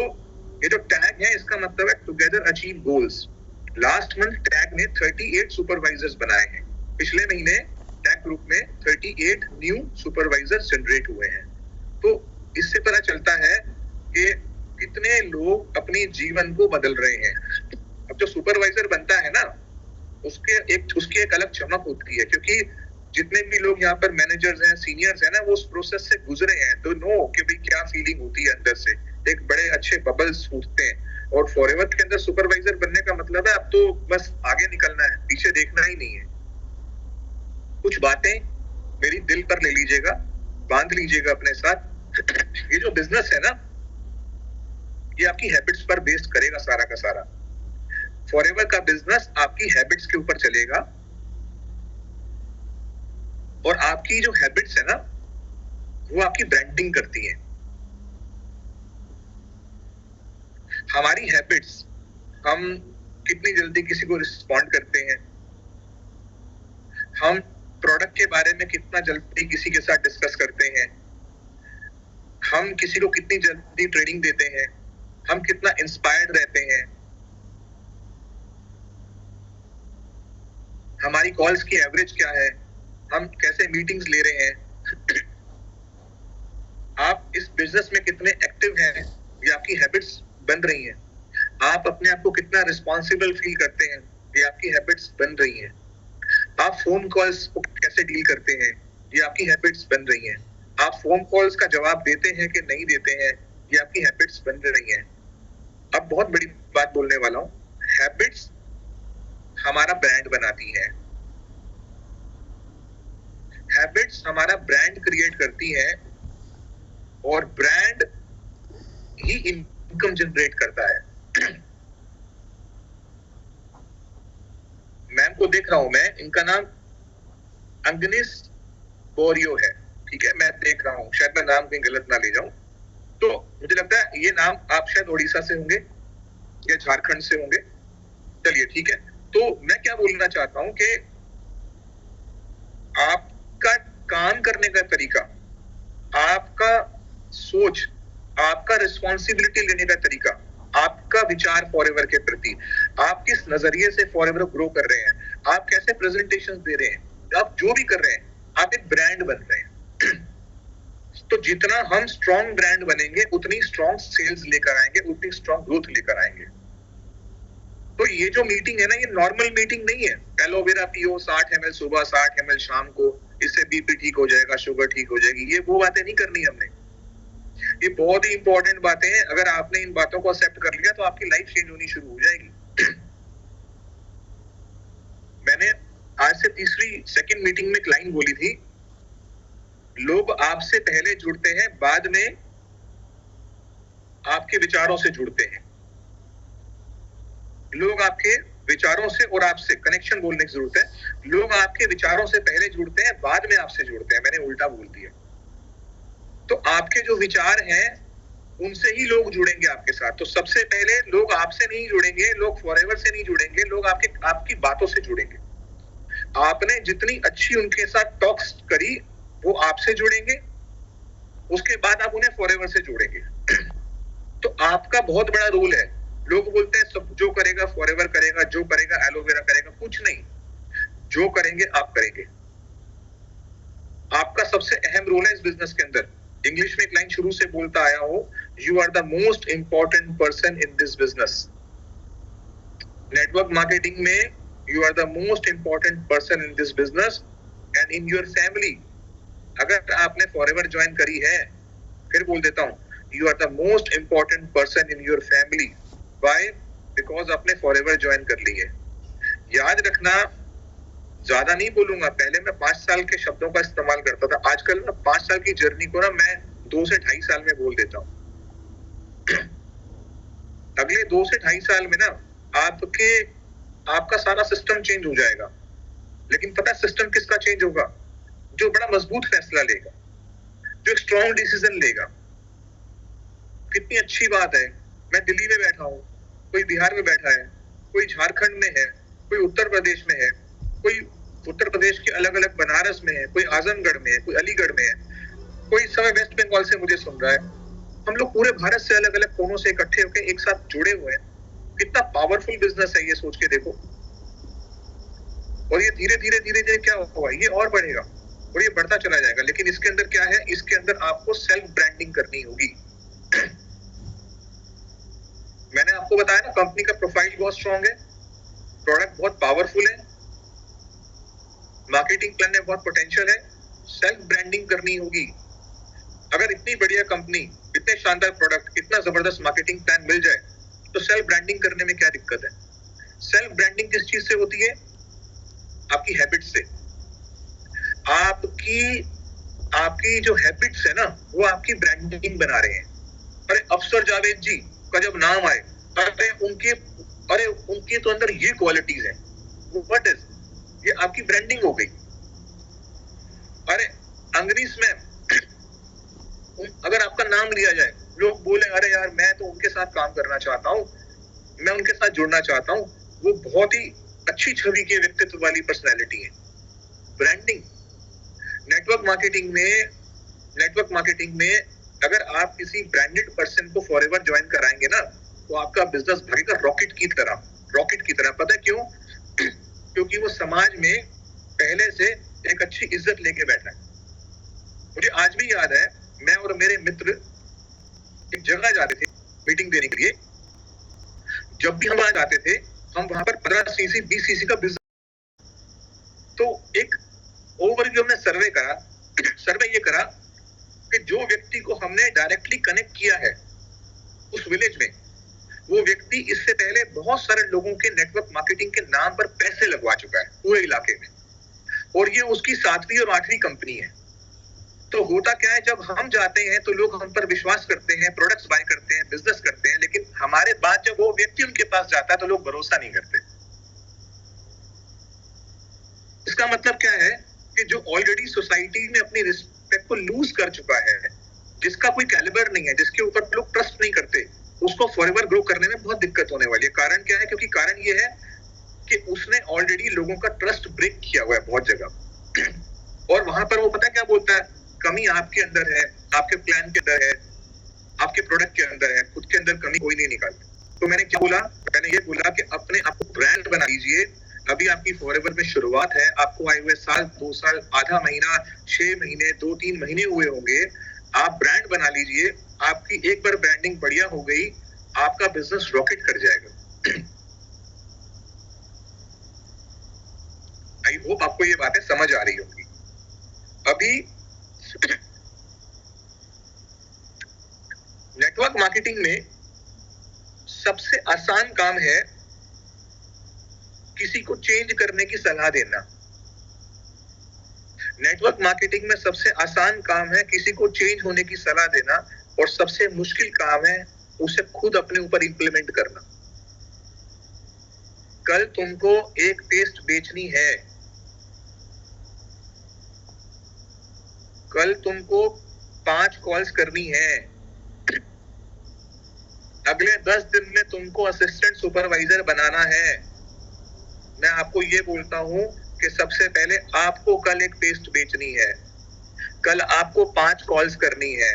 ये जो टैग है, इसका मतलब है together achieve goals. Last month tag ने 38 सुपरवाइजर्स बनाए हैं। पिछले महीने टैग ग्रुप में 38 न्यू सुपरवाइजर्स जनरेट हुए हैं। तो इससे पता चलता है कि कितने लोग अपने जीवन को बदल रहे हैं। अब जो सुपरवाइजर बनता है ना, उसकी एक अलग चमक होती है, क्योंकि जितने भी लोग यहाँ पर मैनेजर्स हैं, सीनियर्स हैं ना, वो उस प्रोसेस से गुजरे हैं, तो नो कि भाई क्या फीलिंग होती है अंदर से। एक बड़े अच्छे बबल्स फूटते हैं। और फॉरएवर के अंदर सुपरवाइजर बनने का मतलब है अब तो बस आगे निकलना है, पीछे देखना ही नहीं है। कुछ बातें मेरी दिल पर ले लीजिएगा, बांध लीजिएगा अपने साथ। ये जो बिजनेस है ना, ये आपकी हैबिट्स पर बेस्ड करेगा सारा का सारा। फॉरएवर का बिजनेस आपकी हैबिट्स के ऊपर चलेगा, और आपकी जो हैबिट्स है ना, वो आपकी ब्रांडिंग करती है। हमारी हैबिट्स, हम कितनी जल्दी किसी को रिस्पॉन्ड करते हैं, हम प्रोडक्ट के बारे में कितना जल्दी किसी के साथ डिस्कस करते हैं, हम किसी को कितनी जल्दी ट्रेनिंग देते हैं, हम कितना इंस्पायर्ड रहते हैं, हमारी कॉल्स की एवरेज क्या है, हम कैसे मीटिंग्स ले रहे हैं, आप इस बिजनेस में कितने एक्टिव हैं, ये आपकी हैबिट्स बन रही हैं। आप अपने आप को कितना रिस्पॉन्सिबल फील करते हैं, ये आपकी हैबिट्स बन रही हैं। आप फोन कॉल्स को कैसे डील करते हैं, ये आपकी हैबिट्स बन रही हैं। आप फोन कॉल्स का जवाब देते हैं कि नहीं देते हैं, ये आपकी हैबिट्स बन रही हैं। अब बहुत बड़ी बात बोलने वाला हूँ, हैबिट्स हमारा ब्रांड बनाती है। हैबिट्स हमारा ब्रांड क्रिएट करती है और ब्रांड ही इनकम जनरेट करता है। मैम को देख रहा हूं मैं, इनका नाम अंगनिस बोरियो है, ठीक है, मैं देख रहा हूं, शायद मैं नाम कहीं गलत ना ले जाऊं। तो मुझे लगता है ये नाम आप शायद उड़ीसा से होंगे या झारखंड से होंगे। चलिए ठीक है, तो मैं क्या बोलना चाहता हूं कि आपका काम करने का तरीका, आपका सोच, आपका रिस्पॉन्सिबिलिटी लेने का तरीका, आपका विचार फॉरएवर के प्रति, आप किस नजरिए से फॉरएवर ग्रो कर रहे हैं, आप कैसे प्रेजेंटेशन दे रहे हैं, आप जो भी कर रहे हैं, आप एक ब्रांड बन रहे हैं। तो जितना हम स्ट्रॉन्ग ब्रांड बनेंगे उतनी स्ट्रॉन्ग सेल्स लेकर आएंगे, उतनी स्ट्रॉन्ग ग्रोथ लेकर आएंगे। तो ये जो मीटिंग है ना, ये नॉर्मल मीटिंग नहीं है, एलोवेरा पियो 60 ml सुबह 60 ml शाम को, इससे बीपी ठीक हो जाएगा, शुगर ठीक हो जाएगी, ये वो बातें नहीं करनी हमने। ये बहुत ही इंपॉर्टेंट बातें हैं, अगर आपने इन बातों को एक्सेप्ट कर लिया तो आपकी लाइफ चेंज होनी शुरू हो जाएगी। मैंने आज से तीसरी सेकंड मीटिंग में एक लाइन बोली थी, लोग आपसे पहले जुड़ते हैं, बाद में आपके विचारों से जुड़ते हैं। लोग आपके विचारों से और आपसे कनेक्शन बोलने की जरूरत है। लोग आपके विचारों से पहले जुड़ते हैं, बाद में आपसे जुड़ते हैं। मैंने उल्टा बोल दिया। तो आपके जो विचार हैं उनसे ही लोग जुड़ेंगे आपके साथ। तो सबसे पहले लोग आपसे नहीं जुड़ेंगे, लोग फॉरएवर से नहीं जुड़ेंगे, लोग आपकी बातों से जुड़ेंगे। आपने जितनी अच्छी उनके साथ टॉक्स करी वो आपसे जुड़ेंगे, उसके बाद आप उन्हें फॉरएवर से जोड़ेंगे। तो आपका बहुत बड़ा रोल है। लोग बोलते हैं सब जो करेगा फॉरएवर करेगा, जो करेगा एलोवेरा करेगा, कुछ नहीं, जो करेंगे आप करेंगे। आपका सबसे अहम रोल है इस बिजनेस के अंदर। इंग्लिश में एक लाइन शुरू से बोलता आया हूं, you are the most important person in this business. Network marketing में you are the most important person in this business and in your family. अगर आपने फॉरएवर ज्वाइन करी है, फिर बोल देता हूं, you are the most important person in your family. Why? Because आपने फॉरएवर ज्वाइन कर ली है। याद रखना, ज्यादा नहीं बोलूंगा, पहले मैं 5 साल के शब्दों का इस्तेमाल करता था, आजकल ना 5 साल की जर्नी को ना मैं 2 से 2.5 साल में बोल देता हूँ। अगले 2 से 2.5 साल में ना आपका सारा सिस्टम चेंज हो जाएगा। लेकिन पता है सिस्टम किसका चेंज होगा? जो बड़ा मजबूत फैसला लेगा, जो एक स्ट्रॉन्ग डिसीजन लेगा। कितनी अच्छी बात है, मैं दिल्ली में बैठा हूँ, कोई बिहार में बैठा है, कोई झारखंड में है, कोई उत्तर प्रदेश में है, कोई उत्तर प्रदेश के अलग अलग बनारस में है, कोई आजमगढ़ में है, कोई अलीगढ़ में है, कोई इस समय वेस्ट बंगाल से मुझे सुन रहा है। हम लोग पूरे भारत से अलग अलग कोनों से इकट्ठे होकर एक साथ जुड़े हुए हैं। कितना पावरफुल बिजनेस है ये, सोच के देखो। और ये धीरे धीरे धीरे धीरे क्या होगा, ये और बढ़ेगा और ये बढ़ता चला जाएगा। लेकिन इसके अंदर क्या है, इसके अंदर आपको सेल्फ ब्रांडिंग करनी होगी। मैंने आपको बताया ना, कंपनी का प्रोफाइल बहुत स्ट्रॉन्ग है, प्रोडक्ट बहुत पावरफुल है, मार्केटिंग प्लान में बहुत पोटेंशियल है, सेल्फ ब्रांडिंग करनी होगी। अगर इतनी बढ़िया कंपनी, इतने शानदार प्रोडक्ट, इतना जबरदस्त मार्केटिंग प्लान मिल जाए तो सेल्फ ब्रांडिंग करने में क्या दिक्कत है? सेल्फ ब्रांडिंग किस चीज से होती है? आपकी हैबिट से। आपकी जो हैबिट्स है ना, वो आपकी ब्रांडिंग बना रहे हैं। अरे अफसर जावेद जी का जब नाम आए, अरे उनके तो अंदर ये क्वालिटीज है, व्हाट इज, ये आपकी ब्रांडिंग हो गई। अरे अंग्रेज में अगर आपका नाम लिया जाए, लोग बोले अरे यार मैं तो उनके साथ काम करना चाहता हूँ, मैं उनके साथ जुड़ना चाहता हूँ, वो बहुत ही अच्छी छवि के व्यक्तित्व वाली पर्सनैलिटी है। ब्रांडिंग। नेटवर्क मार्केटिंग में अगर आप किसी ब्रांडेड पर्सन को फॉरएवर ज्वाइन कराएंगे ना, तो आपका बिजनेस भागेगा रॉकेट की तरह। पता है क्यों? क्योंकि वो समाज में पहले से एक अच्छी इज्जत लेके बैठा है। मुझे आज भी याद है, मैं और मेरे मित्र एक जगह जा रहे थे, मीटिंग देने के लिए। जब भी हम वहां जाते थे, हम वहां पर 15 सीसी 20 सीसी का बिजनेस। तो एक ओवरव्यू हमने सर्वे ये करा कि जो व्यक्ति को हमने डायरेक्टली कनेक्ट किया है उस विलेज में, वो व्यक्ति इससे पहले बहुत सारे लोगों के नेटवर्क मार्केटिंग के नाम पर पैसे लगवा चुका है पूरे इलाके में, और ये उसकी 7वीं और 8वीं कंपनी है। तो होता क्या है, जब हम जाते हैं तो लोग हम पर विश्वास करते हैं, प्रोडक्ट्स बाय करते हैं, बिजनेस करते हैं, लेकिन हमारे बाद जब वो व्यक्ति उनके पास जाता है तो लोग भरोसा नहीं करते। इसका मतलब क्या है कि जो ऑलरेडी सोसाइटी में अपनी रिस्पेक्ट को लूज कर चुका है, जिसका कोई कैलिबर नहीं है, जिसके ऊपर लोग ट्रस्ट नहीं करते, उसको फॉरएवर ग्रो करने में बहुत दिक्कत होने वाली है। कारण क्या है? क्योंकि कारण ये है कि उसने ऑलरेडी लोगों का ट्रस्ट ब्रेक किया हुआ है बहुत जगह, और वहां पर वो पता क्या बोलता है, कमी आपके अंदर है, आपके प्लान के अंदर है, आपके प्रोडक्ट के अंदर है, खुद के अंदर कमी कोई नहीं निकालता। तो मैंने क्या बोला? मैंने ये बोला कि अपने आप को ब्रांड बना लीजिए। अभी आपकी फॉरएवर में शुरुआत है, आपको आए हुए साल, 2 साल, आधा महीना, 6 महीने, 2-3 महीने हुए होंगे। आप ब्रांड बना लीजिए। आपकी एक बार ब्रांडिंग बढ़िया हो गई, आपका बिजनेस रॉकेट कर जाएगा। आई होप आपको ये बातें समझ आ रही होंगी। अभी नेटवर्क मार्केटिंग में सबसे आसान काम है किसी को चेंज करने की सलाह देना। नेटवर्क मार्केटिंग में सबसे आसान काम है किसी को चेंज होने की सलाह देना, और सबसे मुश्किल काम है उसे खुद अपने ऊपर इंप्लीमेंट करना। कल तुमको एक टेस्ट बेचनी है, कल तुमको 5 कॉल्स करनी है, अगले 10 दिन में तुमको असिस्टेंट सुपरवाइजर बनाना है। मैं आपको ये बोलता हूं कि सबसे पहले आपको कल एक टेस्ट बेचनी है, कल आपको 5 कॉल्स करनी है,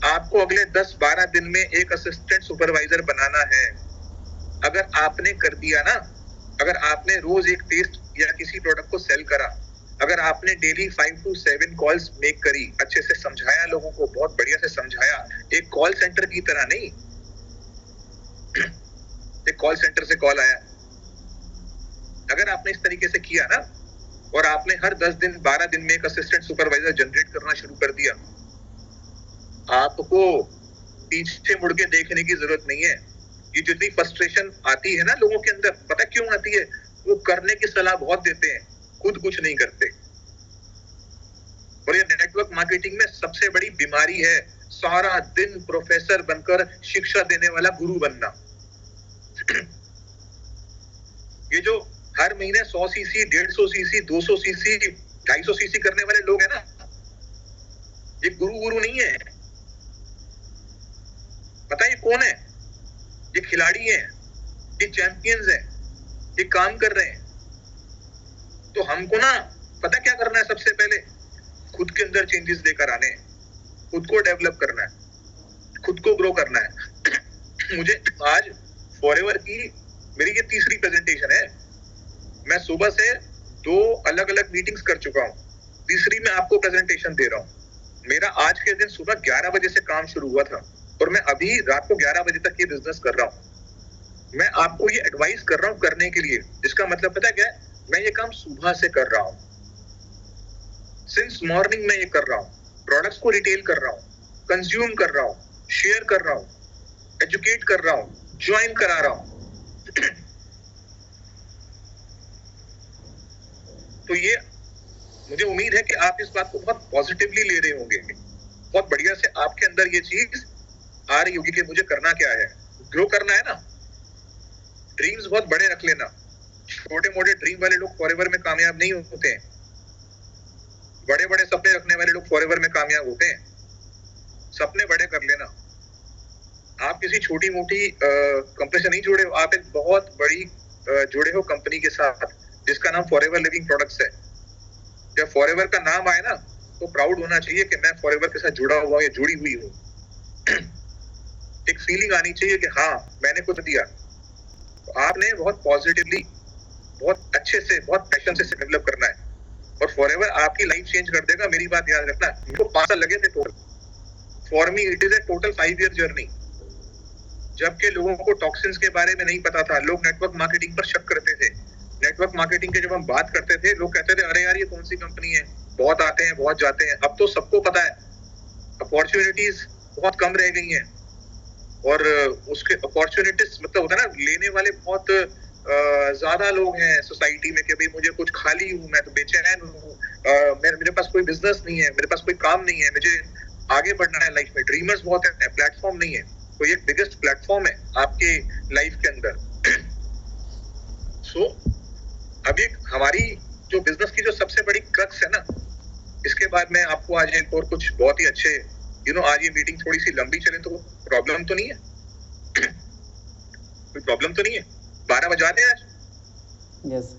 आपको अगले 10-12 दिन में एक असिस्टेंट सुपरवाइजर बनाना है। अगर आपने कर दिया ना, अगर आपने रोज एक टेस्ट या किसी प्रोडक्ट को सेल करा, अगर आपने डेली 5 to 7 कॉल्स मेक करी, अच्छे से समझाया लोगों को, बहुत बढ़िया से समझाया, एक कॉल सेंटर की तरह नहीं, एक कॉल सेंटर से कॉल आया, अगर आपने इस तरीके से किया ना, और आपने हर 10 दिन 12 दिन में एक असिस्टेंट सुपरवाइजर जनरेट करना शुरू कर दिया, आपको पीछे मुड़ के देखने की जरूरत नहीं है। ये जितनी फ्रस्ट्रेशन आती है ना लोगों के अंदर, पता क्यों आती है? वो करने की सलाह बहुत देते हैं, खुद कुछ नहीं करते। और ये नेटवर्क मार्केटिंग में सबसे बड़ी बीमारी है, सारा दिन प्रोफेसर बनकर शिक्षा देने वाला गुरु बनना। ये जो हर महीने 100 सीसी, 150 सीसी, 200 सीसी, 250 सीसी करने वाले लोग हैं ना, ये गुरु नहीं है। पता है ये कौन है? ये खिलाड़ी हैं, ये चैंपियंस हैं, ये काम कर रहे हैं। तो हमको ना पता क्या करना है? सबसे पहले खुद के अंदर चेंजेस लेकर आने हैं, खुद को डेवलप करना है, खुद को ग्रो करना है। मुझे आज फॉरएवर की मेरी ये 3री प्रेजेंटेशन है। मैं सुबह से 2 अलग अलग मीटिंग्स कर चुका हूँ, 3री में आपको प्रेजेंटेशन दे रहा हूँ। मेरा आज के दिन सुबह 11 बजे से काम शुरू हुआ था, और मैं अभी रात को 11 बजे तक ये बिजनेस कर रहा हूँ। मैं आपको ये एडवाइस कर रहा हूँ करने के लिए, जिसका मतलब पता क्या है? मैं ये काम सुबह से कर रहा हूँ, सिंस मॉर्निंग में ये कर रहा हूँ। प्रोडक्ट्स को रिटेल कर रहा हूँ, कंज्यूम कर रहा हूँ, शेयर कर रहा हूँ, एजुकेट कर रहा हूँ, ज्वाइन करा रहा हूँ। तो ये मुझे उम्मीद है कि आप इस बात को बहुत पॉजिटिवली ले रहे होंगे, बहुत बढ़िया से आपके अंदर ये चीज आ रही होगी कि मुझे करना क्या है, ग्रो करना है ना। ड्रीम्स बहुत बड़े रख लेना, छोटे मोटे ड्रीम वाले लोग फॉरएवर में कामयाब नहीं होते हैं, बड़े बड़े सपने रखने वाले लोग फॉरएवर में कामयाब होते हैं। सपने बड़े कर लेना। आप किसी छोटी मोटी कंपनी से नहीं जुड़े हो, आप एक बहुत बड़ी जुड़े हो कंपनी के साथ जिसका नाम फॉरएवर लिविंग प्रोडक्ट्स है। जब फॉरएवर का नाम आए ना, तो प्राउड होना चाहिए कि मैं फॉरएवर के साथ जुड़ा हुआ हूं या जुड़ी हुई हूँ। एक फीलिंग आनी चाहिए कि हाँ मैंने कुछ दिया। तो आपने बहुत पॉजिटिवली, बहुत अच्छे से, बहुत पैशन से डेवलप करना है, और फॉरएवर आपकी लाइफ चेंज कर देगा। मेरी बात याद रखना, इनको 5 साल लगे थे total. For me it is a total 5 year journey. जबकि लोगों को टॉक्सिन्स के बारे में नहीं पता था, लोग नेटवर्क मार्केटिंग पर शक करते थे। नेटवर्क मार्केटिंग के जब हम बात करते थे, लोग कहते थे अरे यार ये कौन सी कंपनी है, बहुत आते हैं बहुत जाते हैं। अब तो सबको पता है, अपॉर्चुनिटीज बहुत कम रह गई हैं, और उसके अपॉर्चुनिटीज मतलब होता है ना, लेने वाले बहुत ज्यादा लोग हैं सोसाइटी में कि भाई मुझे कुछ खाली हूँ, मैं तो बेचैन हूँ, मेरे पास कोई बिजनेस नहीं है, मेरे पास कोई काम नहीं है, मुझे आगे बढ़ना है लाइफ में। ड्रीमर्स बहुत है, प्लेटफॉर्म नहीं है। तो ये बिगेस्ट प्लेटफॉर्म है आपके लाइफ के अंदर। सो अभी हमारी जो बिजनेस की जो सबसे बड़ी क्रक्स है ना, इसके बाद मैं आपको आज एक और कुछ बहुत ही अच्छे आज ये मीटिंग थोड़ी सी लंबी चले तो प्रॉब्लम तो नहीं है? कोई प्रॉब्लम तो नहीं है? 12 बजा दें आज? यस।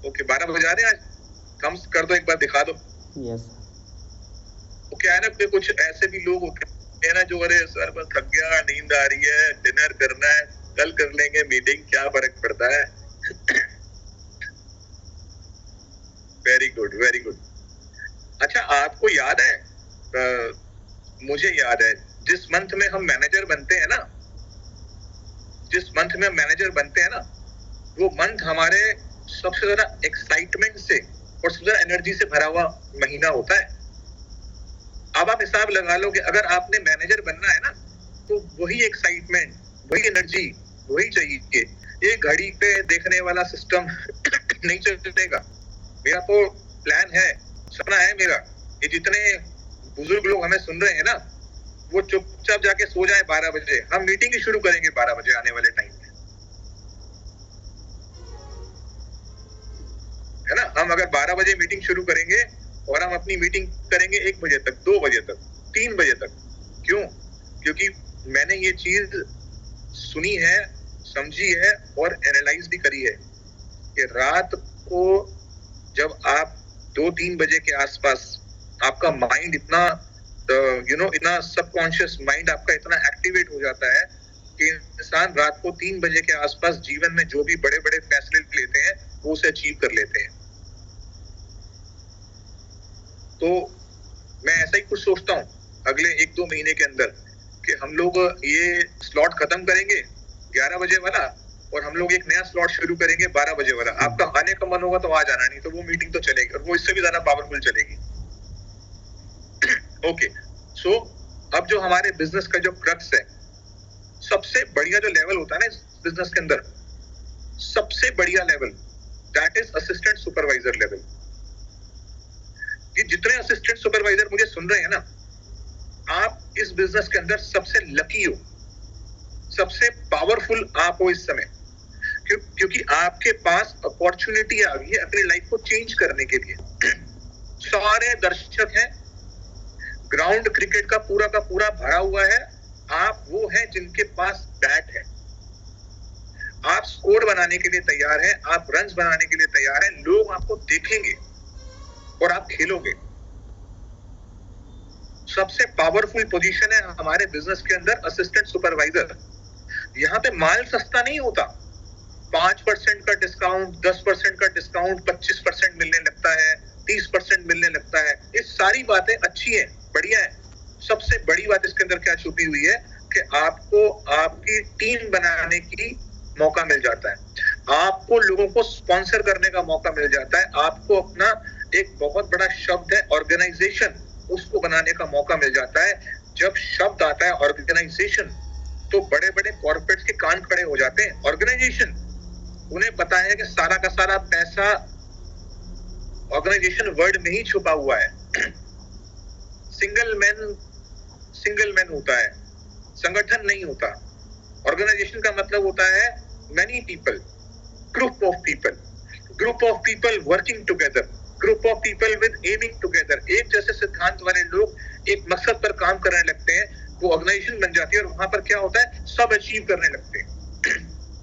ओके, 12 बजा दें आज? कम कर दो, एक बार दिखा दो। यस। तो क्या है ना कि कुछ ऐसे भी लोग होते हैं ना जो अरे सर बस थक गया, नींद आ रही है, डिनर करना है, कल कर लेंगे मीटिंग, क्या फर्क पड़ता है। Very good, very good. अच्छा, आपको याद है, मुझे याद है, जिस मंथ में हम मैनेजर बनते हैं ना, वो मंथ हमारे सबसे ज्यादा एक्साइटमेंट से और सबसे ज्यादा एनर्जी से भरा हुआ महीना होता है। अब आप हिसाब लगा लो कि अगर आपने मैनेजर बनना है ना, तो वही एक्साइटमेंट, वही एनर्जी, वही चाहिए। ये घड़ी पे देखने वाला सिस्टम नहीं चलेगा। मेरा तो प्लान है, सपना है मेरा, ये जितने बुजुर्ग लोग हमें सुन रहे हैं ना, वो चुपचाप जाके सो जाएं 12 बजे। हम मीटिंग ही शुरू करेंगे 12 बजे आने वाले टाइम में, है ना। हम अगर 12 बजे मीटिंग शुरू करेंगे और हम अपनी मीटिंग करेंगे 1 बजे तक, 2 बजे तक, 3 बजे तक। क्यों? क्योंकि मैंने ये चीज सुनी है, समझी है और एनालाइज भी करी है कि रात को जब आप 2-3 बजे के आसपास आपका माइंड इतना इतना सबकॉन्शियस माइंड आपका इतना एक्टिवेट हो जाता है कि इंसान रात को 3 बजे के आसपास जीवन में जो भी बड़े बड़े फैसले लेते हैं वो उसे अचीव कर लेते हैं। तो मैं ऐसा ही कुछ सोचता हूँ अगले 1-2 महीने के अंदर कि हम लोग ये स्लॉट खत्म करेंगे 11 बजे वाला, और हम लोग एक नया स्लॉट शुरू करेंगे 12 बजे वाला। आपका आने का मन होगा तो आ जाना, नहीं तो वो मीटिंग तो चलेगी, और वो इससे भी ज्यादा पावरफुल चलेगी। ओके, सो अब जो हमारे बिजनेस का जो क्रक्स है, सबसे बढ़िया जो लेवल होता है ना इस बिजनेस के अंदर, सबसे बढ़िया level, that is assistant supervisor level. ये जितने असिस्टेंट सुपरवाइजर मुझे सुन रहे हैं ना, आप इस बिजनेस के अंदर सबसे लकी हो, सबसे पावरफुल आप हो इस समय, क्योंकि आपके पास अपॉर्चुनिटी आ गई है अपनी लाइफ को चेंज करने के लिए। सारे दर्शक हैं, ग्राउंड क्रिकेट का पूरा भरा हुआ है, आप वो हैं जिनके पास बैट है। आप स्कोर बनाने के लिए तैयार हैं, आप रन्स बनाने के लिए तैयार हैं, लोग आपको देखेंगे और आप खेलोगे। सबसे पावरफुल पोजीशन है हमारे बिजनेस के अंदर असिस्टेंट सुपरवाइजर। यहाँ पे माल सस्ता नहीं होता। 5% का डिस्काउंट, 10% का डिस्काउंट, 25% मिलने लगता है, 30% मिलने लगता है। ये सारी बातें अच्छी हैं, बढ़िया है। सबसे बड़ी बात इसके अंदर क्या छुपी हुई है कि आपको आपकी टीम बनाने की मौका मिल जाता है, आपको लोगों को स्पॉन्सर करने का मौका मिल जाता है, आपको अपना एक बहुत बड़ा शब्द है ऑर्गेनाइजेशन, उसको बनाने का मौका मिल जाता है। जब शब्द आता है ऑर्गेनाइजेशन, तो बड़े बड़े कॉर्पोरेट्स के कान खड़े हो जाते हैं। ऑर्गेनाइजेशन, उन्हें पता है कि सारा का सारा पैसा ऑर्गेनाइजेशन वर्ड में ही छुपा हुआ है। सिंगल मैन होता है, संगठन नहीं होता। ऑर्गेनाइजेशन का मतलब होता है many people, group of people working together, group of people with aiming together. एक जैसे सिद्धांत वाले लोग एक मकसद पर काम करने लगते हैं, वो ऑर्गेनाइजेशन बन जाती है, और वहां पर क्या होता है, सब अचीव करने लगते हैं।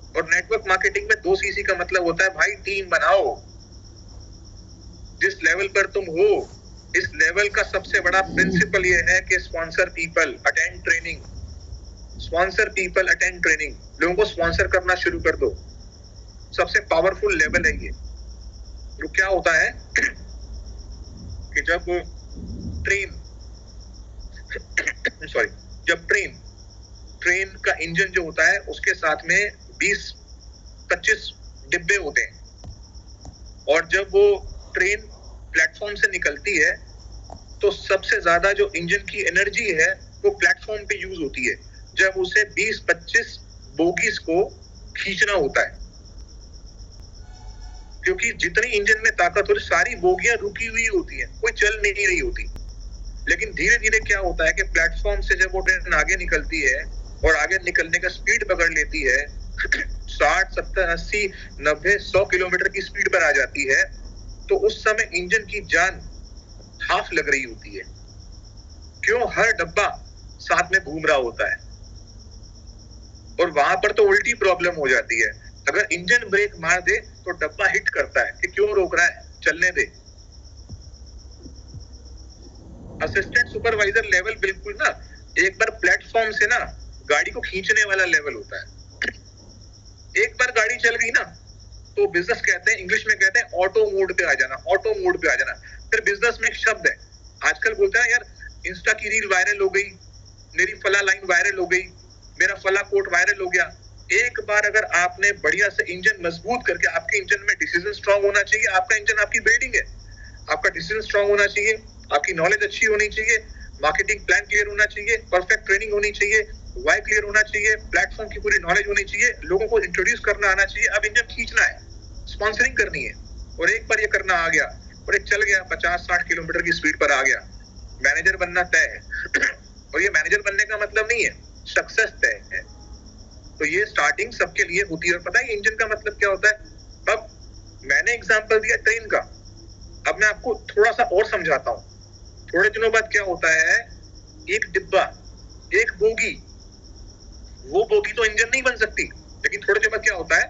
और नेटवर्क मार्केटिंग में 2CC का मतलब होता है भाई टीम बनाओ। जिस लेवल पर तुम हो, इस लेवल का सबसे बड़ा प्रिंसिपल ये है कि sponsor people attend training, sponsor people attend training. लोगों को स्पॉन्सर करना शुरू कर दो। सबसे पावरफुल लेवल है ये। तो क्या होता है कि जब ट्रेन ट्रेन का इंजन जो होता है उसके साथ में 20-25 डिब्बे होते हैं, और जब वो ट्रेन प्लेटफॉर्म से निकलती है तो सबसे ज्यादा जो इंजन की एनर्जी है वो प्लेटफॉर्म पे यूज होती है, जब उसे 20-25 बोगीज को खींचना होता है, क्योंकि जितनी इंजन में ताकत होती सारी बोगियां रुकी हुई होती है, कोई चल नहीं रही होती। लेकिन धीरे धीरे क्या होता है कि प्लेटफॉर्म से जब वो ट्रेन आगे निकलती है और आगे निकलने का स्पीड पकड़ लेती है 60, 70, 80, 90, 100 किलोमीटर की स्पीड पर आ जाती है, तो उस समय इंजन की जान हाफ लग रही होती है। क्यों? हर डब्बा साथ में घूम रहा होता है, और वहां पर तो उल्टी प्रॉब्लम हो जाती है। अगर इंजन ब्रेक मार दे तो डब्बा हिट करता है कि क्यों रोक रहा है, चलने दे। असिस्टेंट सुपरवाइजर लेवल बिल्कुल ना एक बार प्लेटफॉर्म से ना गाड़ी को खींचने वाला लेवल होता है। एक बार गाड़ी चल गई ना तो बिजनेस कहते हैं, इंग्लिश में कहते हैं ऑटो मोड पे आ जाना, ऑटो मोड पे आ जाना। फिर बिजनेस में एक शब्द है आजकल बोलते हैं यार इंस्टा की रील वायरल हो गई, मेरी फला लाइन वायरल हो गई, मेरा फला कोट वायरल हो गया। एक बार अगर आपने बढ़िया से इंजन मजबूत करके, आपके इंजन में डिसीजन स्ट्रांग होना चाहिए, आपका इंजन आपकी बिल्डिंग है, आपका डिसीजन स्ट्रांग होना चाहिए, आपकी नॉलेज अच्छी होनी चाहिए, मार्केटिंग प्लान क्लियर होना चाहिए, परफेक्ट ट्रेनिंग होनी चाहिए, वाई क्लियर होना चाहिए, प्लेटफॉर्म की पूरी नॉलेज होनी चाहिए, लोगों को इंट्रोड्यूस करना आना चाहिए। अब इंजन खींचना है, स्पॉन्सरिंग करनी है, और एक बार ये करना आ गया और ये चल गया 50-60 किलोमीटर की स्पीड पर आ गया, मैनेजर बनना तय है। और ये मैनेजर बनने का मतलब नहीं है, सक्सेस तय है। तो ये स्टार्टिंग सबके लिए होती है। और पता है इंजन का मतलब क्या होता है? अब मैंने एग्जांपल दिया ट्रेन का, अब मैं आपको थोड़ा सा और समझाता हूँ। थोड़े दिनों बाद क्या होता है, एक डिब्बा, एक बोगी, वो बोगी तो इंजन नहीं बन सकती, लेकिन थोड़े दिनों बाद क्या होता है,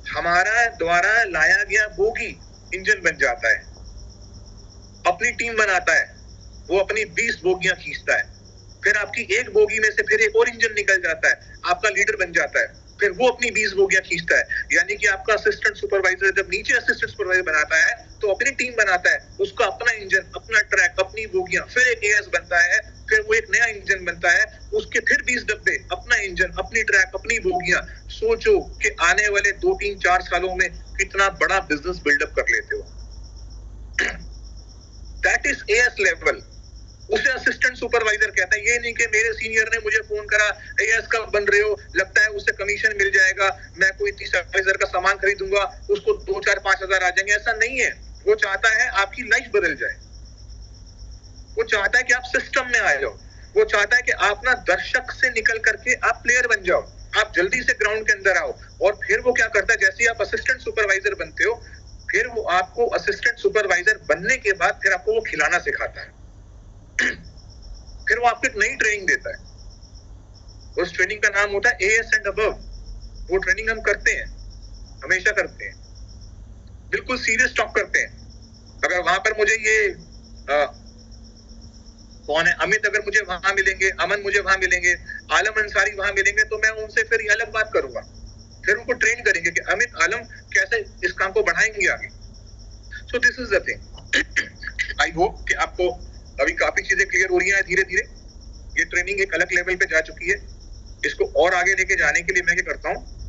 हमारा द्वारा लाया गया बोगी इंजन बन जाता है, अपनी टीम बनाता है, वो अपनी 20 बोगियां खींचता है, फिर आपकी एक बोगी में से फिर एक और इंजन निकल जाता है, आपका लीडर बन जाता है, फिर वो अपनी 20 बोगियां खींचता है। यानी कि आपका असिस्टेंट सुपरवाइजर जब नीचे असिस्टेंट सुपरवाइजर बनाता है तो अपनी टीम बनाता है, उसका अपना इंजन, अपना ट्रैक, अपनी बोगियां, फिर एक एएस बनता है, फिर वो एक नया इंजन बनता है, उसके फिर 20 डब्बे, अपना इंजन, अपनी ट्रैक, अपनी बोगियां। सोचो कि आने वाले 2-3-4 सालों में कितना बड़ा बिजनेस बिल्डअप कर लेते हो। दैट इज एएस लेवल, उसे असिस्टेंट सुपरवाइजर कहता है। ये नहीं कि मेरे सीनियर ने मुझे फोन करा, एएस कब बन रहे हो, लगता है उससे कमीशन मिल जाएगा, मैं कोई 30,000 का सामान खरीदूंगा, उसको 2-4-5 हजार आ जाएंगे। ऐसा नहीं है। वो चाहता है आपकी लाइफ बदल जाए, वो चाहता है कि आप सिस्टम में आ जाओ, वो चाहता है कि आप ना दर्शक से निकल करके आप प्लेयर बन जाओ, आप जल्दी से ग्राउंड के अंदर आओ। और फिर वो क्या करता है, जैसे ही आप असिस्टेंट सुपरवाइजर बनते हो, फिर वो आपको असिस्टेंट सुपरवाइजर बनने के बाद फिर आपको वो खिलाना सिखाता है, फिर वो आपको एक नई ट्रेनिंग देता है। उस ट्रेनिंग का नाम होता है एएस एंड अबव। वो ट्रेनिंग हम करते हैं, हमेशा करते हैं, बिल्कुल सीरियस टॉक करते हैं। अगर वहां पर मुझे ये कौन है, अमित अगर मुझे वहां मिलेंगे, अमन मुझे वहां मिलेंगे, आलम अंसारी वहां मिलेंगे, तो मैं उनसे फिर अलग बात करूंगा, फिर उनको ट्रेन करेंगे कि अमित, आलम कैसे इस काम को बढ़ाएंगे आगे। So this is the thing. I hope कि आपको अभी काफी चीजें क्लियर हो रही हैं धीरे धीरे। ये ट्रेनिंग एक अलग लेवल पे जा चुकी है, इसको और आगे लेके जाने के लिए मैं क्या करता हूँ,